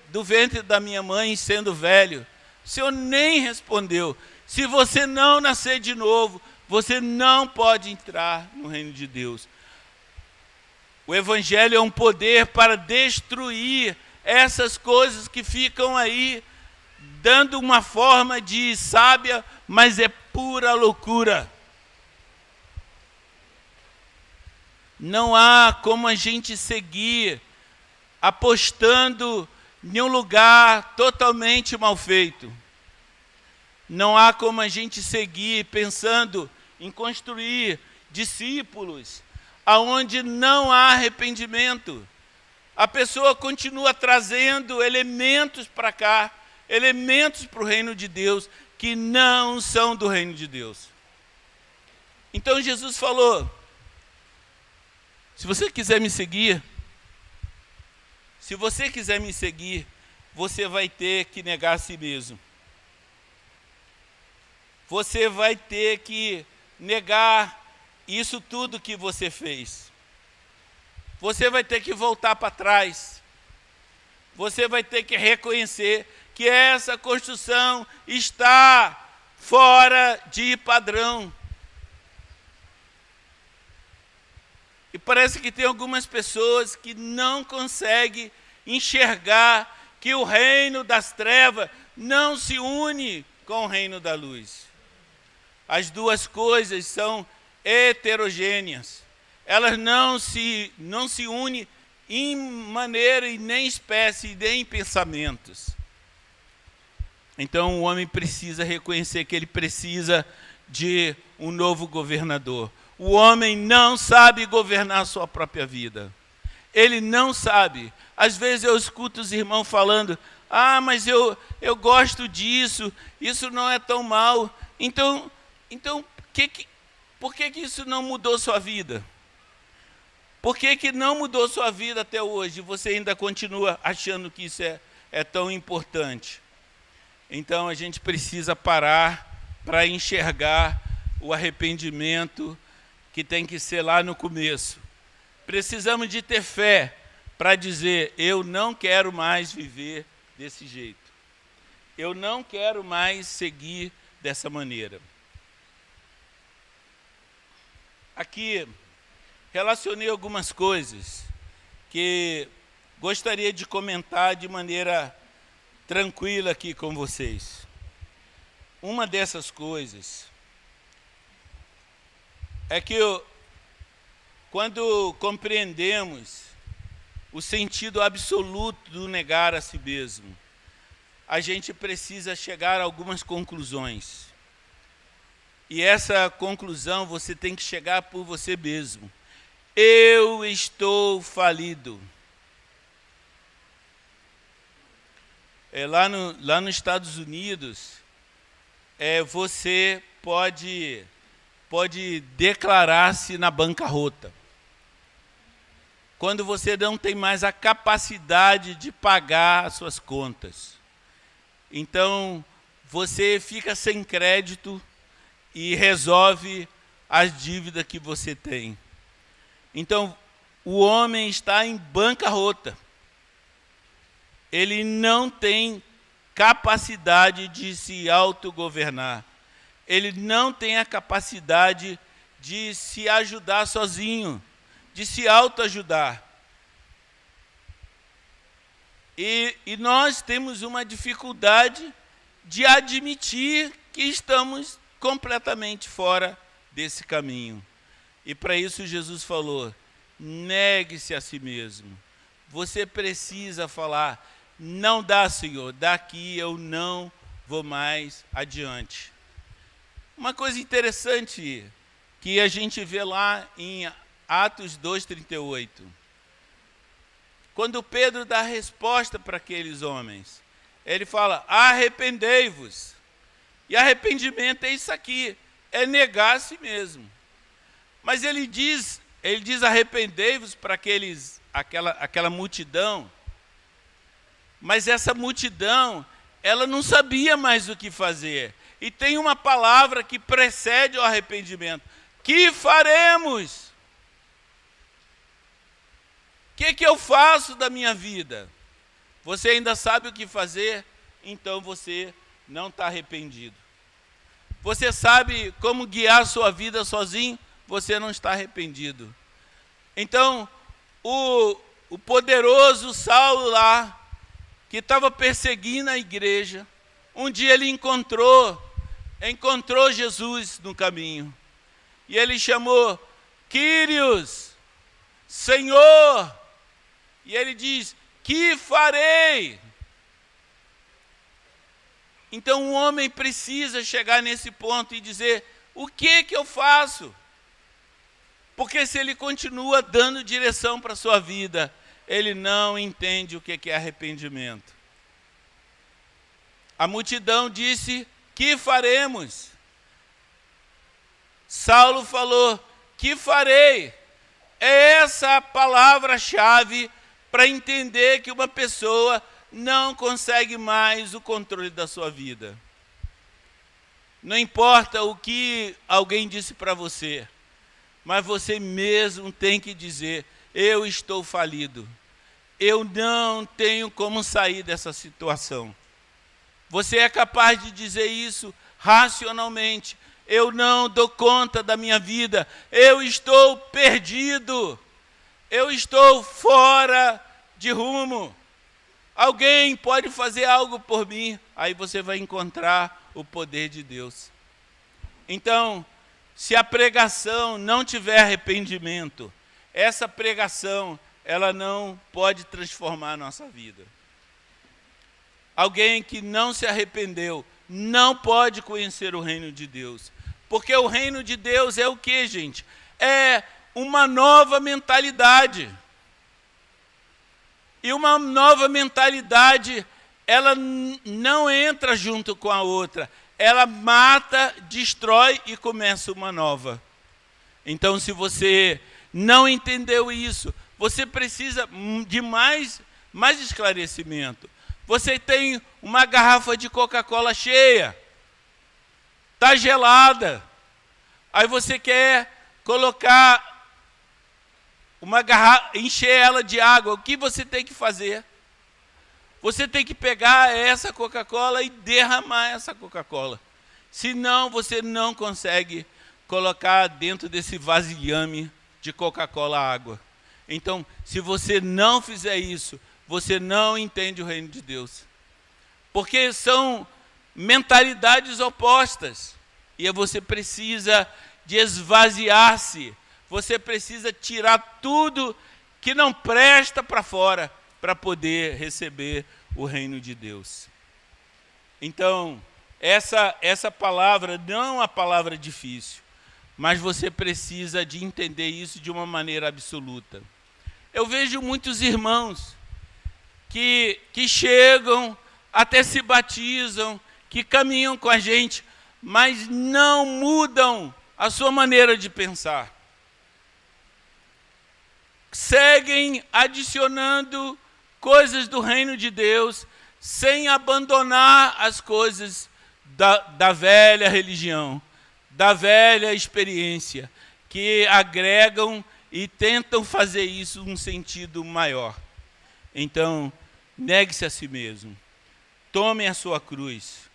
do ventre da minha mãe sendo velho. O Senhor nem respondeu. Se você não nascer de novo, você não pode entrar no reino de Deus. O Evangelho é um poder para destruir essas coisas que ficam aí, dando uma forma de sábia, mas é pura loucura. Não há como a gente seguir apostando em um lugar totalmente mal feito. Não há como a gente seguir pensando em construir discípulos aonde não há arrependimento. A pessoa continua trazendo elementos para cá, elementos para o reino de Deus, que não são do reino de Deus. Então Jesus falou, se você quiser me seguir, você vai ter que negar a si mesmo. Você vai ter que negar isso tudo que você fez. Você vai ter que voltar para trás. Você vai ter que reconhecer que essa construção está fora de padrão. E parece que tem algumas pessoas que não conseguem enxergar que o reino das trevas não se une com o reino da luz. As duas coisas são heterogêneas. Elas não se unem em maneira e nem espécie, nem em pensamentos. Então o homem precisa reconhecer que ele precisa de um novo governador. O homem não sabe governar a sua própria vida. Ele não sabe. Às vezes eu escuto os irmãos falando, mas eu gosto disso, isso não é tão mal. Então por que isso não mudou sua vida? Por que não mudou sua vida até hoje? Você ainda continua achando que isso é tão importante? Então a gente precisa parar para enxergar o arrependimento que tem que ser lá no começo. Precisamos de ter fé para dizer, eu não quero mais viver desse jeito. Eu não quero mais seguir dessa maneira. Aqui, relacionei algumas coisas que gostaria de comentar de maneira tranquila aqui com vocês. Uma dessas coisas é que quando compreendemos o sentido absoluto do negar a si mesmo, a gente precisa chegar a algumas conclusões. E essa conclusão você tem que chegar por você mesmo. Eu estou falido. Lá nos Estados Unidos, você pode declarar-se na bancarrota. Quando você não tem mais a capacidade de pagar as suas contas. Então, você fica sem crédito e resolve as dívidas que você tem. Então, o homem está em bancarrota. Ele não tem capacidade de se autogovernar. Ele não tem a capacidade de se ajudar sozinho, de se autoajudar. E nós temos uma dificuldade de admitir que estamos completamente fora desse caminho. E para isso Jesus falou, negue-se a si mesmo. Você precisa falar, não dá, Senhor, daqui eu não vou mais adiante. Uma coisa interessante que a gente vê lá em Atos 2:38. Quando Pedro dá a resposta para aqueles homens, ele fala, arrependei-vos. E arrependimento é isso aqui, é negar a si mesmo. Mas ele diz arrependei-vos para aquela multidão, mas essa multidão, ela não sabia mais o que fazer. E tem uma palavra que precede o arrependimento. Que faremos? O que eu faço da minha vida? Você ainda sabe o que fazer? Então você não está arrependido. Você sabe como guiar a sua vida sozinho? Você não está arrependido. Então, o poderoso Saulo lá, que estava perseguindo a igreja, um dia ele encontrou Jesus no caminho. E ele chamou, Quírios, Senhor. E ele diz, que farei? Então o homem precisa chegar nesse ponto e dizer, o que eu faço? Porque se ele continua dando direção para a sua vida, ele não entende o que é arrependimento. A multidão disse, que faremos? Saulo falou, que farei? É essa a palavra-chave para entender que uma pessoa não consegue mais o controle da sua vida. Não importa o que alguém disse para você, mas você mesmo tem que dizer: eu estou falido. Eu não tenho como sair dessa situação. Você é capaz de dizer isso racionalmente. Eu não dou conta da minha vida. Eu estou perdido. Eu estou fora de rumo. Alguém pode fazer algo por mim. Aí você vai encontrar o poder de Deus. Então, se a pregação não tiver arrependimento, essa pregação, ela não pode transformar a nossa vida. Alguém que não se arrependeu não pode conhecer o reino de Deus. Porque o reino de Deus é o quê, gente? É uma nova mentalidade. E uma nova mentalidade, ela não entra junto com a outra. Ela mata, destrói e começa uma nova. Então, se você não entendeu isso, você precisa de mais esclarecimento. Você tem uma garrafa de Coca-Cola cheia, está gelada, aí você quer colocar uma garrafa, encher ela de água. O que você tem que fazer? Você tem que pegar essa Coca-Cola e derramar essa Coca-Cola. Senão você não consegue colocar dentro desse vasilhame de Coca-Cola água. Então, se você não fizer isso, você não entende o reino de Deus. Porque são mentalidades opostas. E você precisa de esvaziar-se. Você precisa tirar tudo que não presta para fora para poder receber o reino de Deus. Então, essa palavra não é uma palavra difícil, mas você precisa de entender isso de uma maneira absoluta. Eu vejo muitos irmãos que chegam, até se batizam, que caminham com a gente, mas não mudam a sua maneira de pensar. Seguem adicionando coisas do reino de Deus, sem abandonar as coisas da velha religião, da velha experiência, que agregam e tentam fazer isso num sentido maior. Então, negue-se a si mesmo. Tome a sua cruz.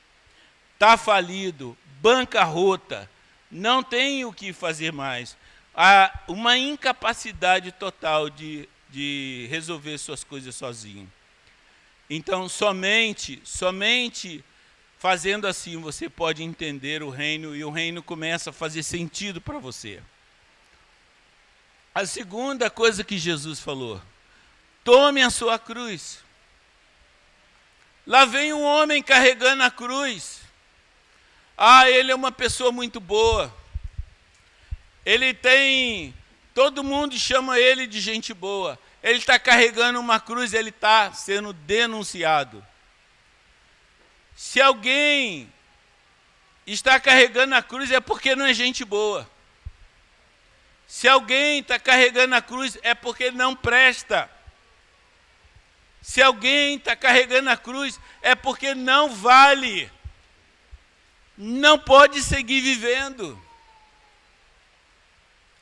Está falido, bancarrota, não tem o que fazer mais. Há uma incapacidade total de resolver suas coisas sozinho. Então, somente fazendo assim, você pode entender o reino e o reino começa a fazer sentido para você. A segunda coisa que Jesus falou: tome a sua cruz. Lá vem um homem carregando a cruz. Ele é uma pessoa muito boa. Todo mundo chama ele de gente boa. Ele está carregando uma cruz, ele está sendo denunciado. Se alguém está carregando a cruz, é porque não é gente boa. Se alguém está carregando a cruz, é porque não presta. Se alguém está carregando a cruz, é porque não vale. Não pode seguir vivendo.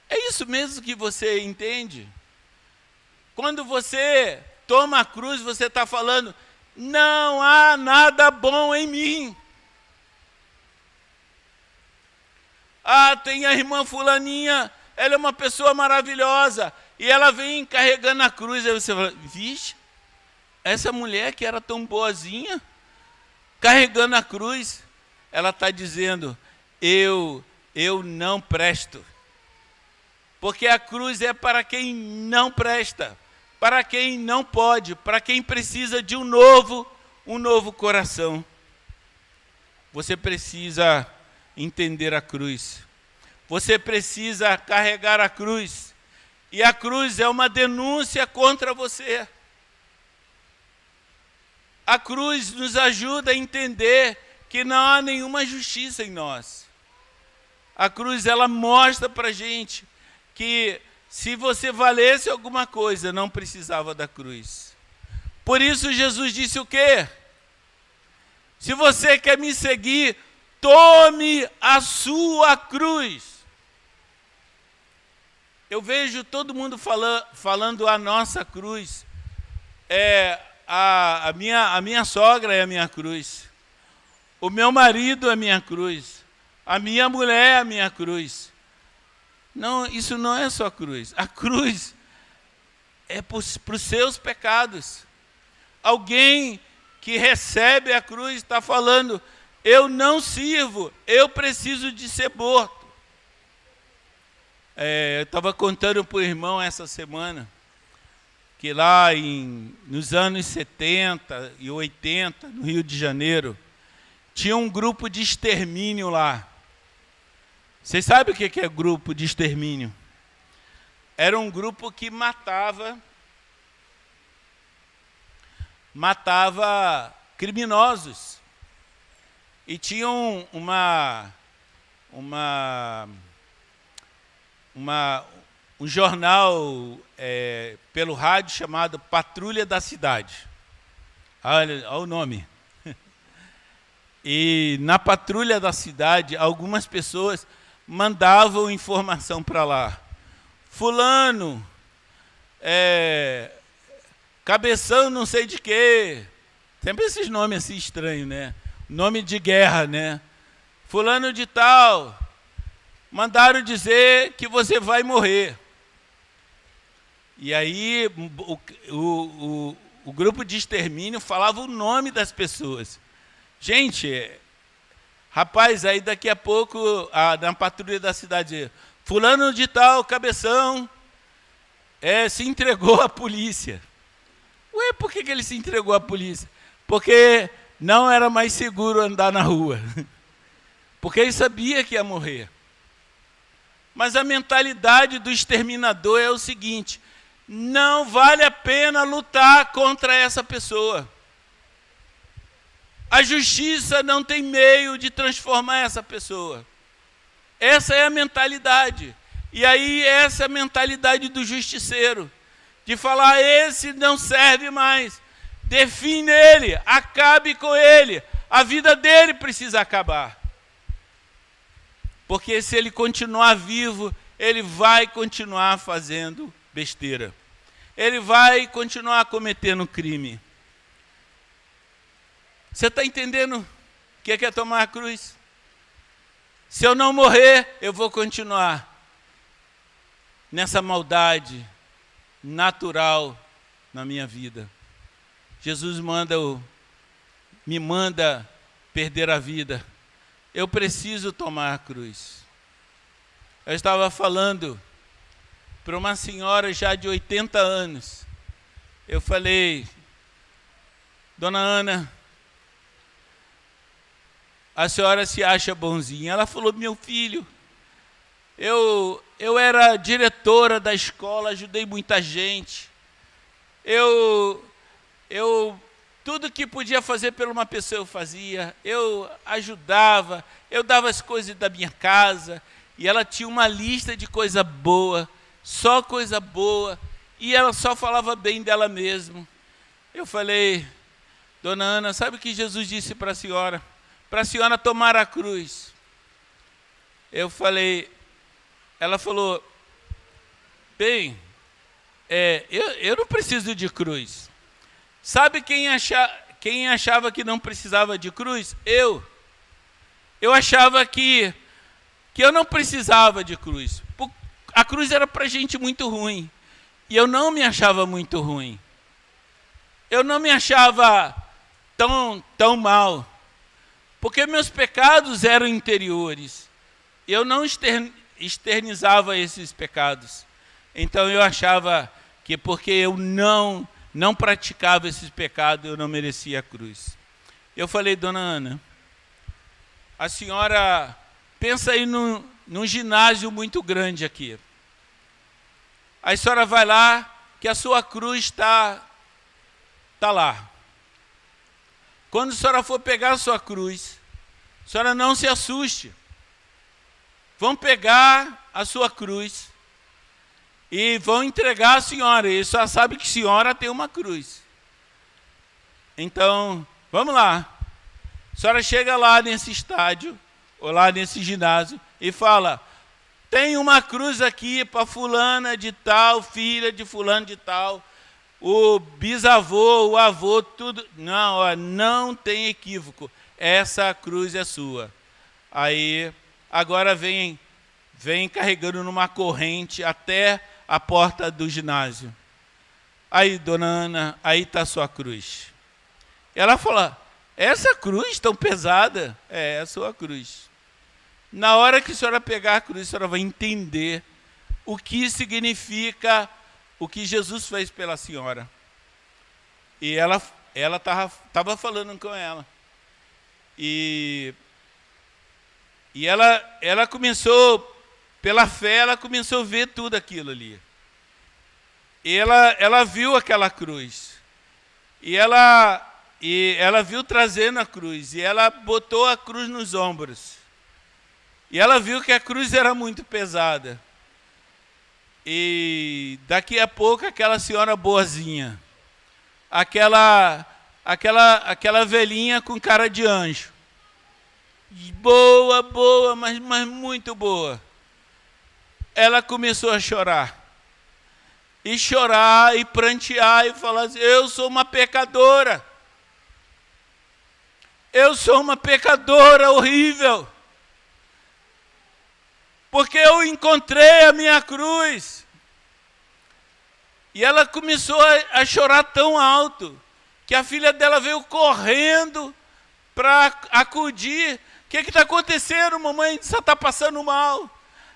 É isso mesmo que você entende? Quando você toma a cruz, você está falando: não há nada bom em mim. Tem a irmã fulaninha, ela é uma pessoa maravilhosa, e ela vem carregando a cruz, aí você fala: vixe, essa mulher que era tão boazinha, carregando a cruz, ela está dizendo: eu não presto. Porque a cruz é para quem não presta, para quem não pode, para quem precisa de um novo coração. Você precisa entender a cruz. Você precisa carregar a cruz. E a cruz é uma denúncia contra você. A cruz nos ajuda a entender que não há nenhuma justiça em nós. A cruz, ela mostra para a gente que se você valesse alguma coisa, não precisava da cruz. Por isso Jesus disse o quê? Se você quer me seguir, tome a sua cruz. Eu vejo todo mundo falando a nossa cruz. A minha sogra é a minha cruz. O meu marido é a minha cruz. A minha mulher é a minha cruz. Não, isso não é só cruz. A cruz é para os seus pecados. Alguém que recebe a cruz está falando, eu não sirvo, eu preciso de ser morto. Eu estava contando para o irmão essa semana, que lá nos anos 70 e 80, no Rio de Janeiro, tinha um grupo de extermínio lá. Vocês sabem o que é grupo de extermínio? Era um grupo que matava criminosos. E tinham um jornal pelo rádio chamado Patrulha da Cidade. Olha o nome. E na Patrulha da Cidade, algumas pessoas mandavam informação para lá. Fulano, cabeção não sei de quê. Sempre esses nomes assim estranhos, né? Nome de guerra, né? Fulano de tal, mandaram dizer que você vai morrer. E aí o grupo de extermínio falava o nome das pessoas. Gente, rapaz, aí daqui a pouco, na Patrulha da Cidade, fulano de tal, cabeção, se entregou à polícia. Ué, por que ele se entregou à polícia? Porque não era mais seguro andar na rua. Porque ele sabia que ia morrer. Mas a mentalidade do exterminador é o seguinte, não vale a pena lutar contra essa pessoa. A justiça não tem meio de transformar essa pessoa. Essa é a mentalidade. E aí essa é a mentalidade do justiceiro. De falar, esse não serve mais. Define ele, acabe com ele. A vida dele precisa acabar. Porque se ele continuar vivo, ele vai continuar fazendo besteira. Ele vai continuar cometendo crime. Você está entendendo o que é tomar a cruz? Se eu não morrer, eu vou continuar nessa maldade natural na minha vida. Jesus me manda perder a vida. Eu preciso tomar a cruz. Eu estava falando para uma senhora já de 80 anos. Eu falei, Dona Ana, a senhora se acha bonzinha? Ela falou, meu filho, eu era diretora da escola, ajudei muita gente. Tudo que podia fazer por uma pessoa eu fazia. Eu ajudava, eu dava as coisas da minha casa. E ela tinha uma lista de coisa boa, só coisa boa. E ela só falava bem dela mesma. Eu falei, Dona Ana, sabe o que Jesus disse para a senhora? Para a senhora tomar a cruz. Eu falei, ela falou, bem, eu não preciso de cruz. Sabe quem achava que não precisava de cruz? Eu achava que eu não precisava de cruz. A cruz era para gente muito ruim. E eu não me achava muito ruim. Eu não me achava tão mal. Porque meus pecados eram interiores. Eu não externizava esses pecados. Então eu achava que porque eu não praticava esses pecados, eu não merecia a cruz. Eu falei, Dona Ana, a senhora pensa aí num ginásio muito grande aqui. A senhora vai lá, que a sua cruz está lá. Quando a senhora for pegar a sua cruz, a senhora não se assuste. Vão pegar a sua cruz e vão entregar a senhora. E só sabe que a senhora tem uma cruz. Então, vamos lá. A senhora chega lá nesse estádio, ou lá nesse ginásio, e fala: tem uma cruz aqui para fulana de tal, filha de fulano de tal, o bisavô, o avô, tudo. Não, ó, não tem equívoco. Essa cruz é sua. Aí, agora vem carregando numa corrente até a porta do ginásio. Aí, dona Ana, aí está a sua cruz. Ela fala: essa cruz tão pesada? É a sua cruz. Na hora que a senhora pegar a cruz, a senhora vai entender o que significa o que Jesus fez pela senhora. E ela estava falando com ela. E ela começou, pela fé, ela começou a ver tudo aquilo ali. E ela viu aquela cruz. E ela viu trazendo a cruz. E ela botou a cruz nos ombros. E ela viu que a cruz era muito pesada. E daqui a pouco aquela senhora boazinha, aquela velhinha com cara de anjo, boa, mas muito boa, ela começou a chorar. E chorar, e prantear, e falar assim: eu sou uma pecadora. Eu sou uma pecadora horrível. Porque eu encontrei a minha cruz. E ela começou a chorar tão alto, que a filha dela veio correndo para acudir. O que está acontecendo, mamãe? Você está passando mal.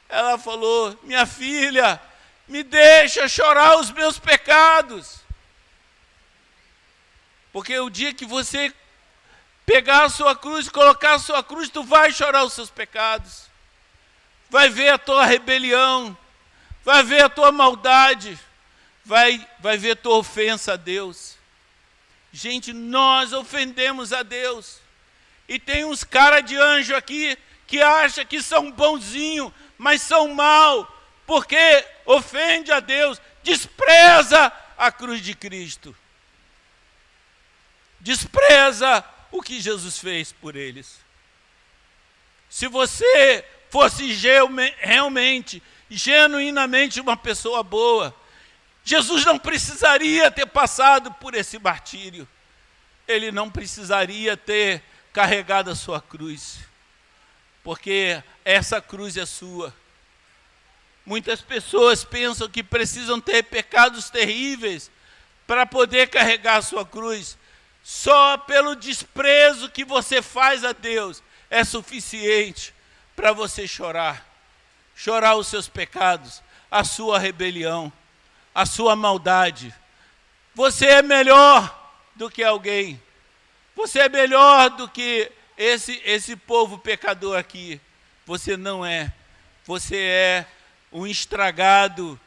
Ela falou: minha filha, me deixa chorar os meus pecados. Porque o dia que você pegar a sua cruz, colocar a sua cruz, tu vai chorar os seus pecados. Vai ver a tua rebelião, vai ver a tua maldade, vai ver a tua ofensa a Deus. Gente, nós ofendemos a Deus. E tem uns cara de anjo aqui que acham que são bonzinhos, mas são mal, porque ofende a Deus, despreza a cruz de Cristo. Despreza o que Jesus fez por eles. Se você fosse realmente, genuinamente uma pessoa boa, Jesus não precisaria ter passado por esse martírio. Ele não precisaria ter carregado a sua cruz, porque essa cruz é sua. Muitas pessoas pensam que precisam ter pecados terríveis para poder carregar a sua cruz. Só pelo desprezo que você faz a Deus é suficiente para você chorar os seus pecados, a sua rebelião, a sua maldade. Você é melhor do que alguém. Você é melhor do que esse povo pecador aqui. Você não é. Você é um estragado,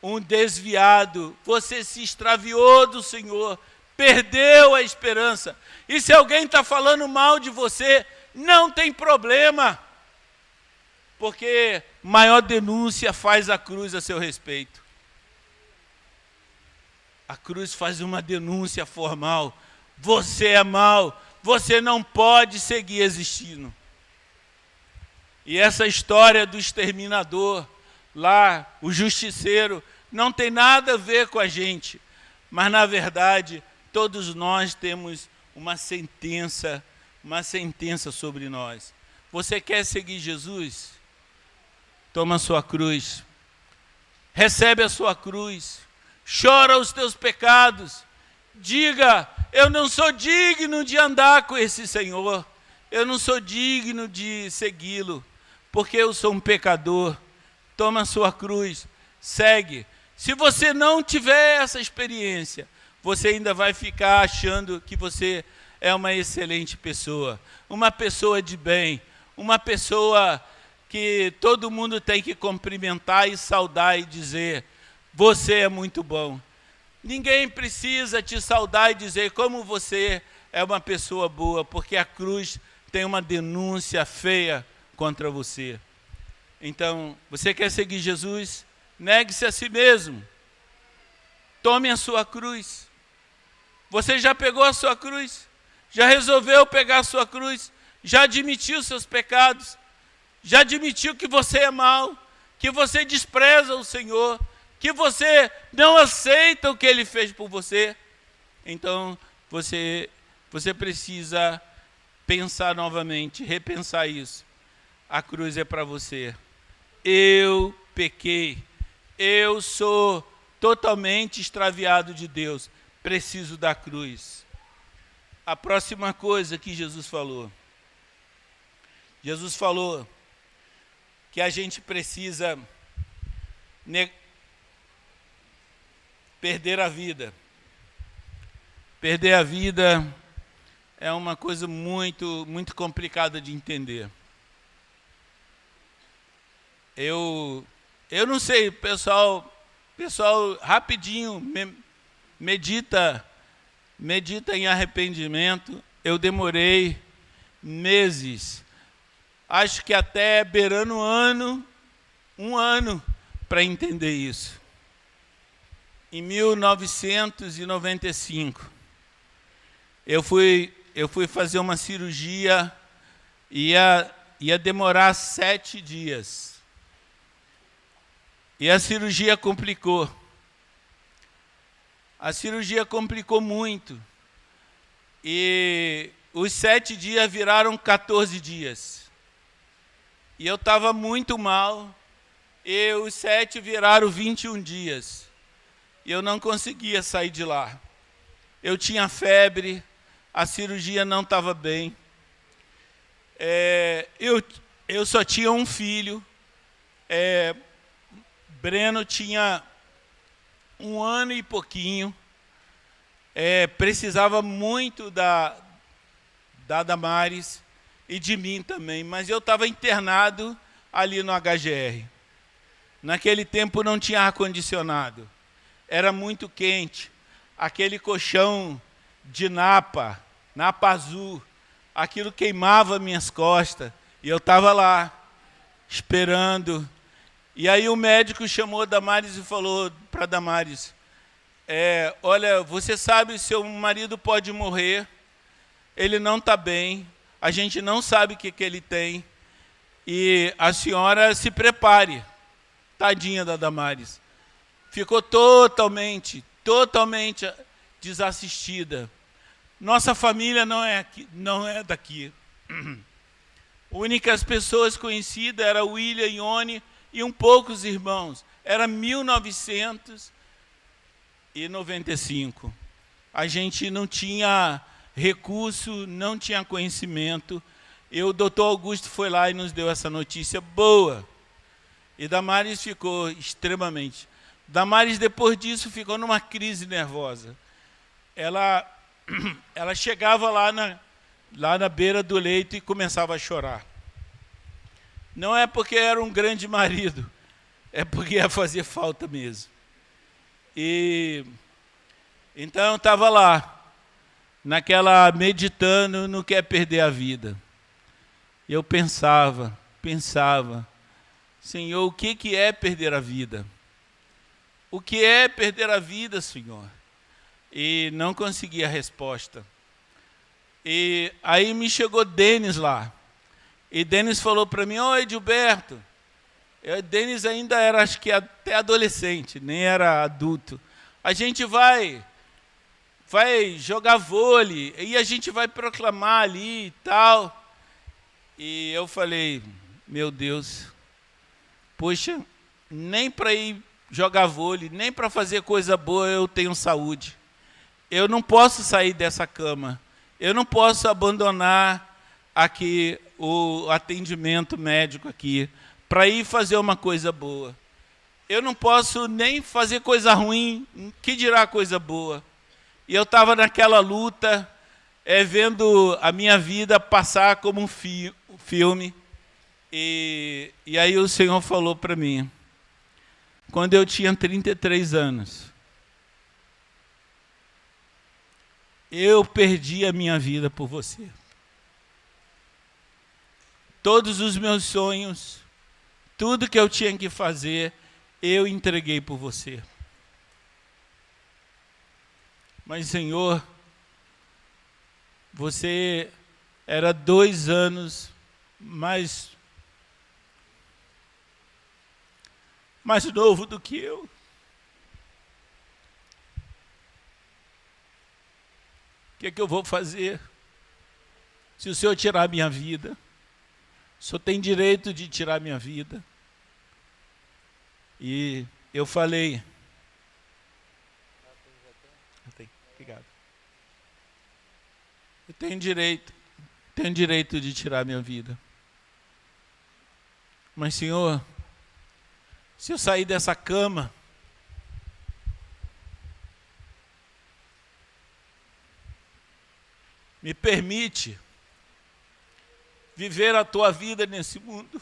um desviado. Você se extraviou do Senhor, perdeu a esperança. E se alguém está falando mal de você, não tem problema. Porque maior denúncia faz a cruz a seu respeito. A cruz faz uma denúncia formal. Você é mau, você não pode seguir existindo. E essa história do exterminador, lá, o justiceiro, não tem nada a ver com a gente. Mas, na verdade, todos nós temos uma sentença sobre nós. Você quer seguir Jesus? Toma a sua cruz, recebe a sua cruz, chora os teus pecados, diga: eu não sou digno de andar com esse Senhor, eu não sou digno de segui-lo, porque eu sou um pecador. Toma a sua cruz, segue. Se você não tiver essa experiência, você ainda vai ficar achando que você é uma excelente pessoa, uma pessoa de bem, uma pessoa que todo mundo tem que cumprimentar e saudar e dizer: você é muito bom. Ninguém precisa te saudar e dizer como você é uma pessoa boa, porque a cruz tem uma denúncia feia contra você. Então, você quer seguir Jesus? Negue-se a si mesmo. Tome a sua cruz. Você já pegou a sua cruz? Já resolveu pegar a sua cruz? Já admitiu seus pecados? Já admitiu que você é mau? Que você despreza o Senhor? Que você não aceita o que Ele fez por você? Então, você precisa pensar novamente, repensar isso. A cruz é para você. Eu pequei. Eu sou totalmente extraviado de Deus. Preciso da cruz. A próxima coisa que Jesus falou. Jesus falou que a gente precisa perder a vida. Perder a vida é uma coisa muito, muito complicada de entender. Eu não sei, pessoal rapidinho medita em arrependimento. Eu demorei meses, acho que até beirando um ano para entender isso. Em 1995, eu fui fazer uma cirurgia, ia demorar 7 dias. E a cirurgia complicou. A cirurgia complicou muito. E os 7 dias viraram 14 dias. E eu estava muito mal. E os 7 viraram 21 dias. E eu não conseguia sair de lá. Eu tinha febre. A cirurgia não estava bem. Eu só tinha um filho. Breno tinha 1 ano e pouquinho. Precisava muito da Damares e de mim também. Mas eu estava internado ali no HGR. Naquele tempo não tinha ar-condicionado. Era muito quente. Aquele colchão de napa azul, aquilo queimava minhas costas. E eu estava lá, esperando. E aí o médico chamou a Damares e falou para a Damares, olha, você sabe, seu marido pode morrer, ele não está bem, a gente não sabe o que ele tem, e a senhora se prepare. Tadinha da Damares. Ficou totalmente desassistida. Nossa família não é daqui. Únicas pessoas conhecidas eram William e Ione e poucos irmãos. Era 1995. A gente não tinha recurso, não tinha conhecimento. E o doutor Augusto foi lá e nos deu essa notícia boa. E Damares ficou extremamente. Damares, depois disso, ficou numa crise nervosa. Ela chegava lá na beira do leito e começava a chorar. Não é porque era um grande marido, é porque ia fazer falta mesmo. E então eu estava lá, meditando, não quer perder a vida. Eu pensava, Senhor, o que é perder a vida? O que é perder a vida, Senhor? E não consegui a resposta. E aí me chegou Denis lá. E Denis falou para mim, oi, Gilberto. Denis ainda era, acho que até adolescente, nem era adulto. A gente vai jogar vôlei, e a gente vai proclamar ali e tal. E eu falei, meu Deus, poxa, nem para ir jogar vôlei, nem para fazer coisa boa eu tenho saúde. Eu não posso sair dessa cama. Eu não posso abandonar aqui o atendimento médico aqui para ir fazer uma coisa boa. Eu não posso nem fazer coisa ruim, que dirá coisa boa. E eu estava naquela luta, vendo a minha vida passar como um filme. E aí o Senhor falou para mim, quando eu tinha 33 anos, eu perdi a minha vida por você. Todos os meus sonhos, tudo que eu tinha que fazer, eu entreguei por você. Mas, Senhor, Você era 2 anos mais novo do que eu. O que é que eu vou fazer se o Senhor tirar a minha vida? O Senhor tem direito de tirar a minha vida. E eu falei... Obrigado. Eu tenho direito de tirar a minha vida. Mas, Senhor, se eu sair dessa cama, me permite viver a tua vida nesse mundo.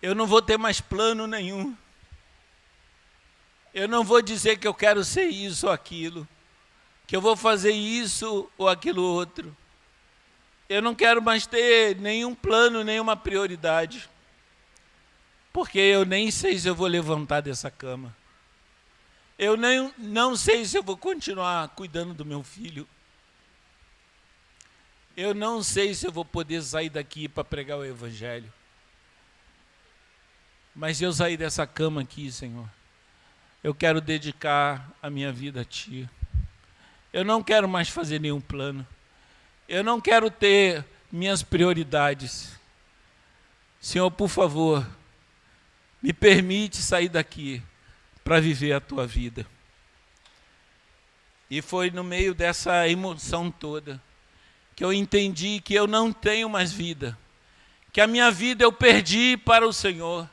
Eu não vou ter mais plano nenhum. Eu não vou dizer que eu quero ser isso ou aquilo, que eu vou fazer isso ou aquilo outro. Eu não quero mais ter nenhum plano, nenhuma prioridade, porque eu nem sei se eu vou levantar dessa cama. Eu não sei se eu vou continuar cuidando do meu filho. Eu não sei se eu vou poder sair daqui para pregar o Evangelho. Mas eu sair dessa cama aqui, Senhor, eu quero dedicar a minha vida a Ti. Eu não quero mais fazer nenhum plano. Eu não quero ter minhas prioridades. Senhor, por favor, me permite sair daqui para viver a Tua vida. E foi no meio dessa emoção toda que eu entendi que eu não tenho mais vida, que a minha vida eu perdi para o Senhor,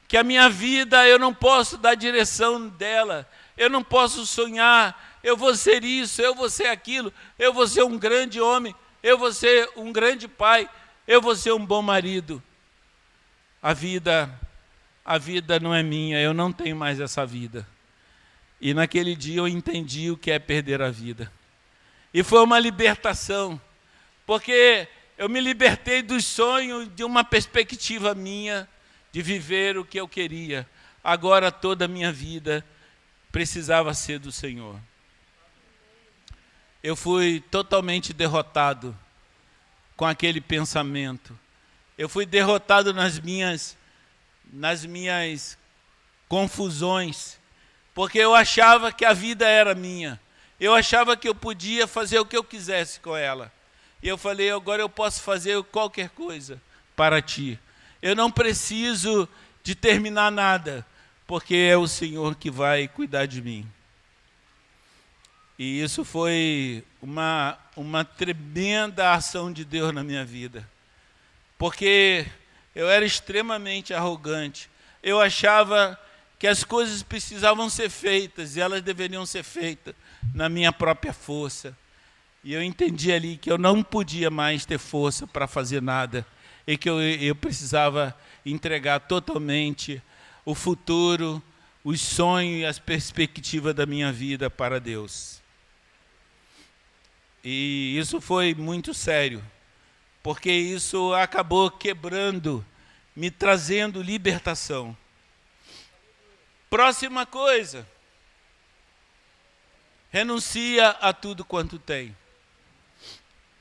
que a minha vida eu não posso dar direção dela, eu não posso sonhar, eu vou ser isso, eu vou ser aquilo, eu vou ser um grande homem, eu vou ser um grande pai, eu vou ser um bom marido. A vida não é minha, eu não tenho mais essa vida. E naquele dia eu entendi o que é perder a vida. E foi uma libertação, porque eu me libertei dos sonhos de uma perspectiva minha, de viver o que eu queria. Agora toda a minha vida precisava ser do Senhor. Eu fui totalmente derrotado com aquele pensamento. Eu fui derrotado nas minhas confusões, porque eu achava que a vida era minha. Eu achava que eu podia fazer o que eu quisesse com ela. E eu falei, agora eu posso fazer qualquer coisa para Ti. Eu não preciso de terminar nada, porque é o Senhor que vai cuidar de mim. E isso foi uma tremenda ação de Deus na minha vida. Porque eu era extremamente arrogante. Eu achava que as coisas precisavam ser feitas, e elas deveriam ser feitas na minha própria força. E eu entendi ali que eu não podia mais ter força para fazer nada, e que eu precisava entregar totalmente o futuro, os sonhos e as perspectivas da minha vida para Deus. E isso foi muito sério, porque isso acabou quebrando, me trazendo libertação. Próxima coisa, renuncia a tudo quanto tem.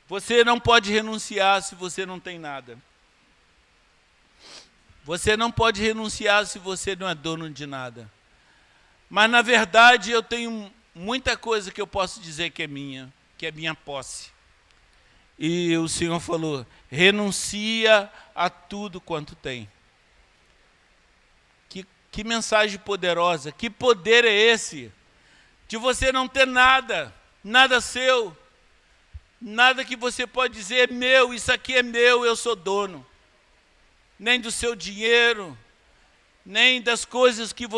Você não pode renunciar se você não tem nada. Você não pode renunciar se você não é dono de nada. Mas, na verdade, eu tenho muita coisa que eu posso dizer que é minha posse. E o Senhor falou, renuncia a tudo quanto tem. Que mensagem poderosa, que poder é esse? De você não ter nada, nada seu, nada que você pode dizer, meu, isso aqui é meu, eu sou dono. Nem do seu dinheiro, nem das coisas que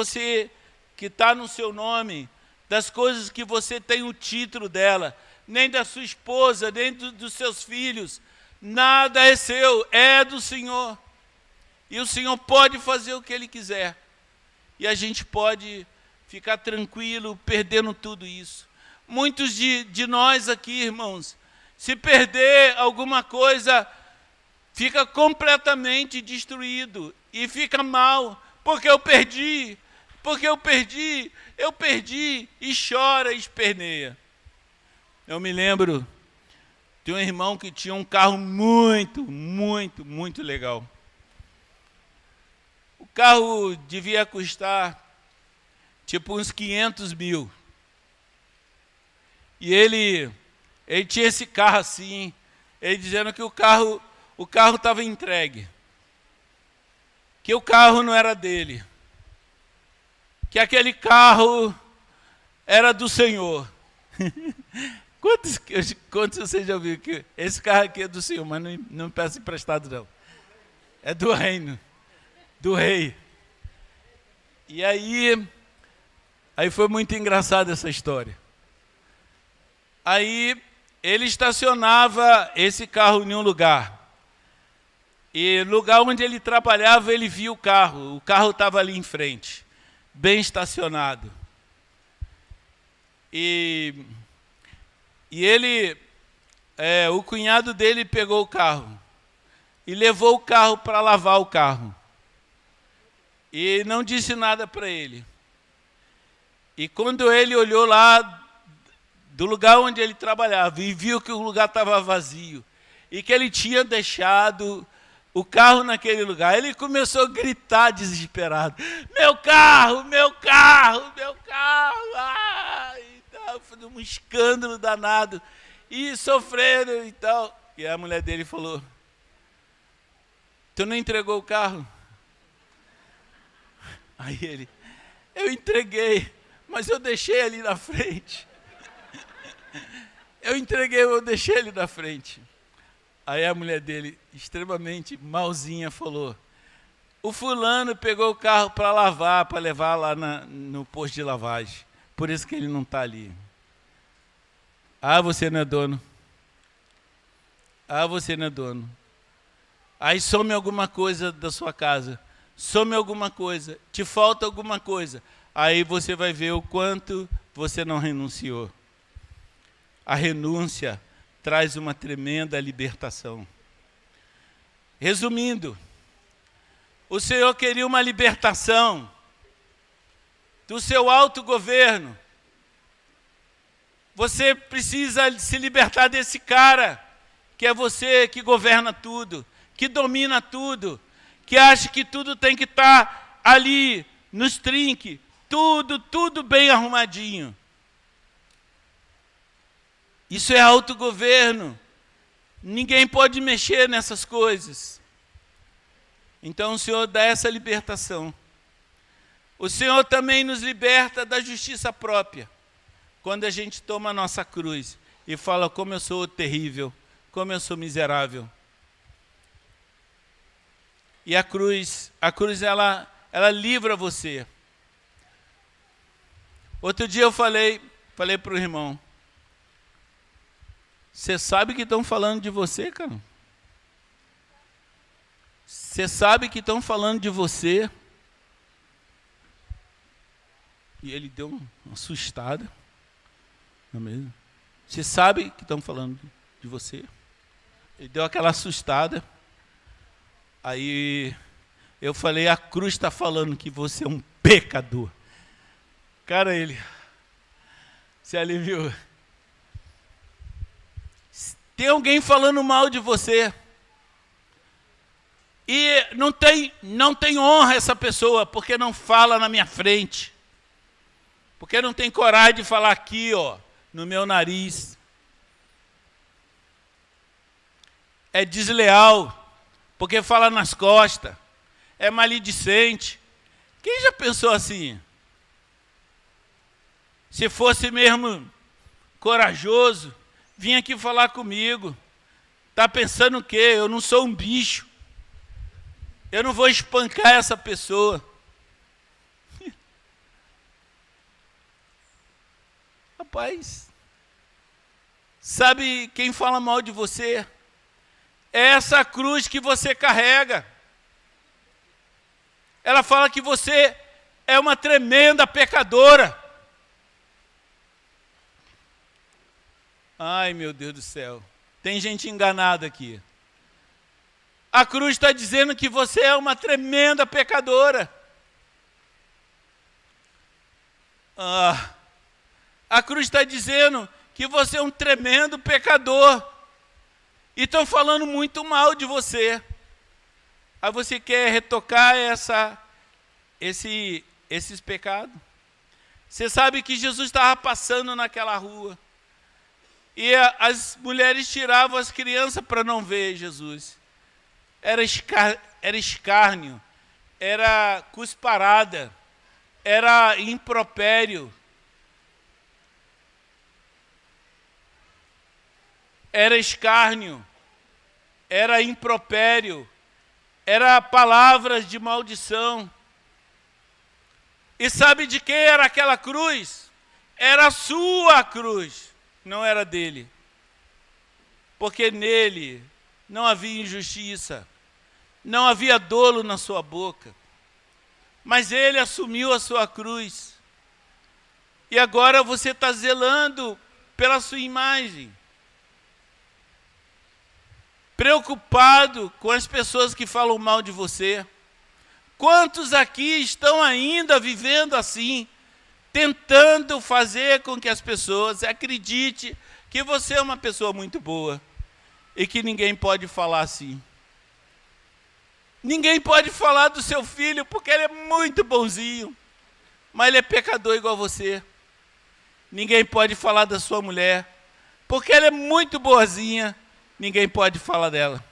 está no seu nome, das coisas que você tem o título dela, nem da sua esposa, nem dos seus filhos. Nada é seu, é do Senhor. E o Senhor pode fazer o que Ele quiser. E a gente pode ficar tranquilo, perdendo tudo isso. Muitos de nós aqui, irmãos, se perder alguma coisa, fica completamente destruído e fica mal, porque eu perdi. porque eu perdi, e chora e esperneia. Eu me lembro de um irmão que tinha um carro muito legal. O carro devia custar tipo uns 500 mil. E ele tinha esse carro assim, ele dizendo que o carro estava entregue, que o carro não era dele, que aquele carro era do Senhor. Quantos você já ouviu que esse carro aqui é do Senhor, mas não me peça emprestado não. É do reino, do rei. E aí foi muito engraçada essa história. Aí ele estacionava esse carro em um lugar. E no lugar onde ele trabalhava, ele via o carro estava ali em frente, bem estacionado. E ele, o cunhado dele pegou o carro e levou o carro para lavar o carro. E não disse nada para ele. E quando ele olhou lá do lugar onde ele trabalhava e viu que o lugar estava vazio e que ele tinha deixado o carro naquele lugar, ele começou a gritar desesperado: meu carro, meu carro, meu carro! E tal, foi um escândalo danado, e sofrendo e tal. E a mulher dele falou: tu não entregou o carro? Aí ele: eu entreguei, mas eu deixei ali na frente. Eu deixei ele na frente. Aí a mulher dele, extremamente malzinha, falou: o fulano pegou o carro para lavar, para levar lá no posto de lavagem. Por isso que ele não está ali. Ah, você não é dono. Ah, você não é dono. Aí some alguma coisa da sua casa. Some alguma coisa. Te falta alguma coisa. Aí você vai ver o quanto você não renunciou. A renúncia traz uma tremenda libertação. Resumindo, o Senhor queria uma libertação do seu autogoverno. Você precisa se libertar desse cara, que é você, que governa tudo, que domina tudo, que acha que tudo tem que estar ali, nos trinques, tudo bem arrumadinho. Isso é autogoverno. Ninguém pode mexer nessas coisas. Então o Senhor dá essa libertação. O Senhor também nos liberta da justiça própria. Quando a gente toma a nossa cruz e fala: como eu sou terrível, como eu sou miserável. E a cruz ela livra você. Outro dia eu falei para o irmão: você sabe que estão falando de você, cara? Você sabe que estão falando de você? E ele deu uma assustada. Não é mesmo? Você sabe que estão falando de você? Ele deu aquela assustada. Aí eu falei: a cruz está falando que você é um pecador. Cara, ele se aliviou. Tem alguém falando mal de você. E não tem honra essa pessoa, porque não fala na minha frente. Porque não tem coragem de falar aqui, ó, no meu nariz. É desleal, porque fala nas costas. É maledicente. Quem já pensou assim? Se fosse mesmo corajoso, vinha aqui falar comigo. Está pensando o quê? Eu não sou um bicho. Eu não vou espancar essa pessoa. Rapaz, sabe quem fala mal de você? É essa cruz que você carrega. Ela fala que você é uma tremenda pecadora. Ai, meu Deus do céu. Tem gente enganada aqui. A cruz está dizendo que você é uma tremenda pecadora. A cruz está dizendo que você é um tremendo pecador. E estão falando muito mal de você. Aí você quer retocar esses pecados? Você sabe que Jesus estava passando naquela rua. E as mulheres tiravam as crianças para não ver Jesus. Era escárnio, era cusparada, era impropério. Era escárnio, era impropério, era palavras de maldição. E sabe de quem era aquela cruz? Era a sua cruz, não era dele. Porque nele não havia injustiça, não havia dolo na sua boca. Mas ele assumiu a sua cruz. E agora você está zelando pela sua imagem. Preocupado com as pessoas que falam mal de você. Quantos aqui estão ainda vivendo assim, tentando fazer com que as pessoas acreditem que você é uma pessoa muito boa e que ninguém pode falar assim. Ninguém pode falar do seu filho porque ele é muito bonzinho, mas ele é pecador igual você. Ninguém pode falar da sua mulher porque ela é muito boazinha. Ninguém pode falar dela.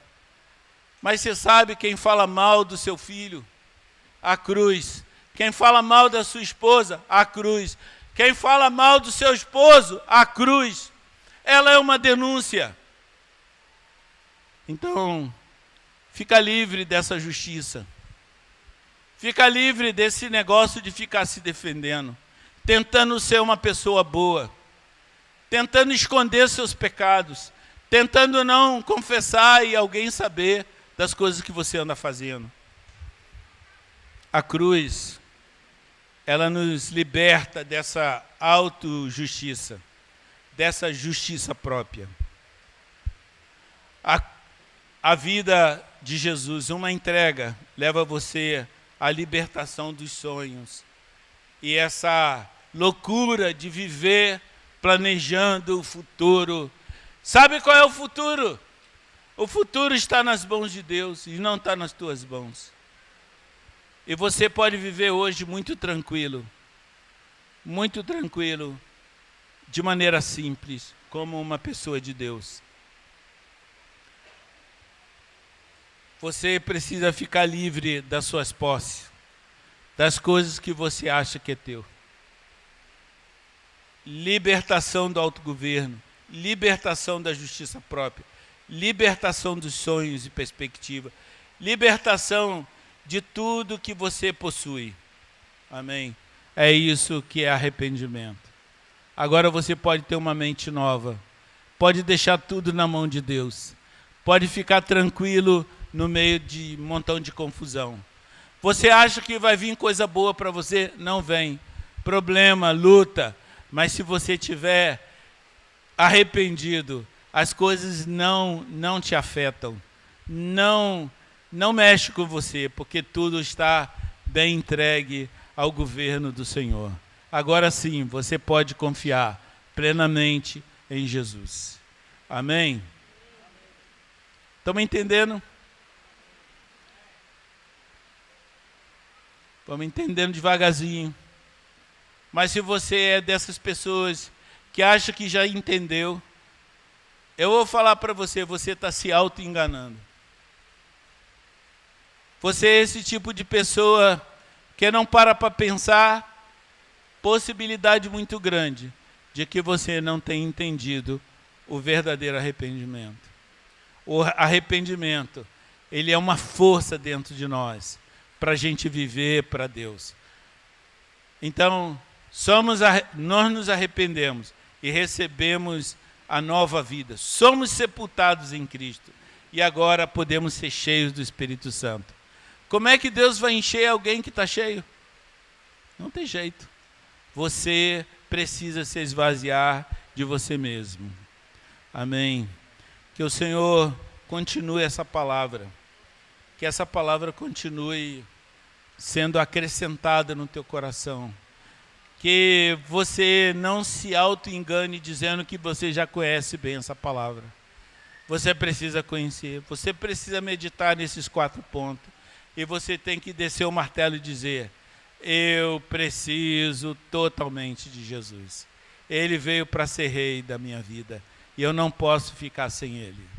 Mas você sabe quem fala mal do seu filho? A cruz. Quem fala mal da sua esposa? A cruz. Quem fala mal do seu esposo? A cruz. Ela é uma denúncia. Então, fica livre dessa justiça. Fica livre desse negócio de ficar se defendendo, tentando ser uma pessoa boa, tentando esconder seus pecados, tentando não confessar e alguém saber das coisas que você anda fazendo. A cruz, ela nos liberta dessa autojustiça, dessa justiça própria. A vida de Jesus, uma entrega, leva você à libertação dos sonhos. E essa loucura de viver planejando o futuro. Sabe qual é o futuro? O futuro está nas mãos de Deus e não está nas tuas mãos. E você pode viver hoje muito tranquilo, de maneira simples, como uma pessoa de Deus. Você precisa ficar livre das suas posses, das coisas que você acha que é teu. Libertação do autogoverno, libertação da justiça própria, libertação dos sonhos e perspectiva, libertação de tudo que você possui. Amém? É isso que é arrependimento. Agora você pode ter uma mente nova, pode deixar tudo na mão de Deus, pode ficar tranquilo no meio de um montão de confusão. Você acha que vai vir coisa boa para você? Não vem. Problema, luta, mas se você tiver arrependido, as coisas não te afetam, não mexe com você, porque tudo está bem entregue ao governo do Senhor. Agora sim, você pode confiar plenamente em Jesus. Amém? Estão entendendo? Vamos entendendo devagarzinho. Mas se você é dessas pessoas que acha que já entendeu, eu vou falar para você, você está se auto-enganando. Você é esse tipo de pessoa que não para pensar, possibilidade muito grande de que você não tenha entendido o verdadeiro arrependimento. O arrependimento, ele é uma força dentro de nós, para a gente viver para Deus. Então, nós nos arrependemos e recebemos a nova vida. Somos sepultados em Cristo e agora podemos ser cheios do Espírito Santo. Como é que Deus vai encher alguém que está cheio? Não tem jeito. Você precisa se esvaziar de você mesmo. Amém. Que o Senhor continue essa palavra. Que essa palavra continue sendo acrescentada no teu coração. que você não se auto-engane dizendo que você já conhece bem essa palavra. Você precisa conhecer, você precisa meditar nesses 4 pontos. E você tem que descer o martelo e dizer: eu preciso totalmente de Jesus. Ele veio para ser rei da minha vida e eu não posso ficar sem ele.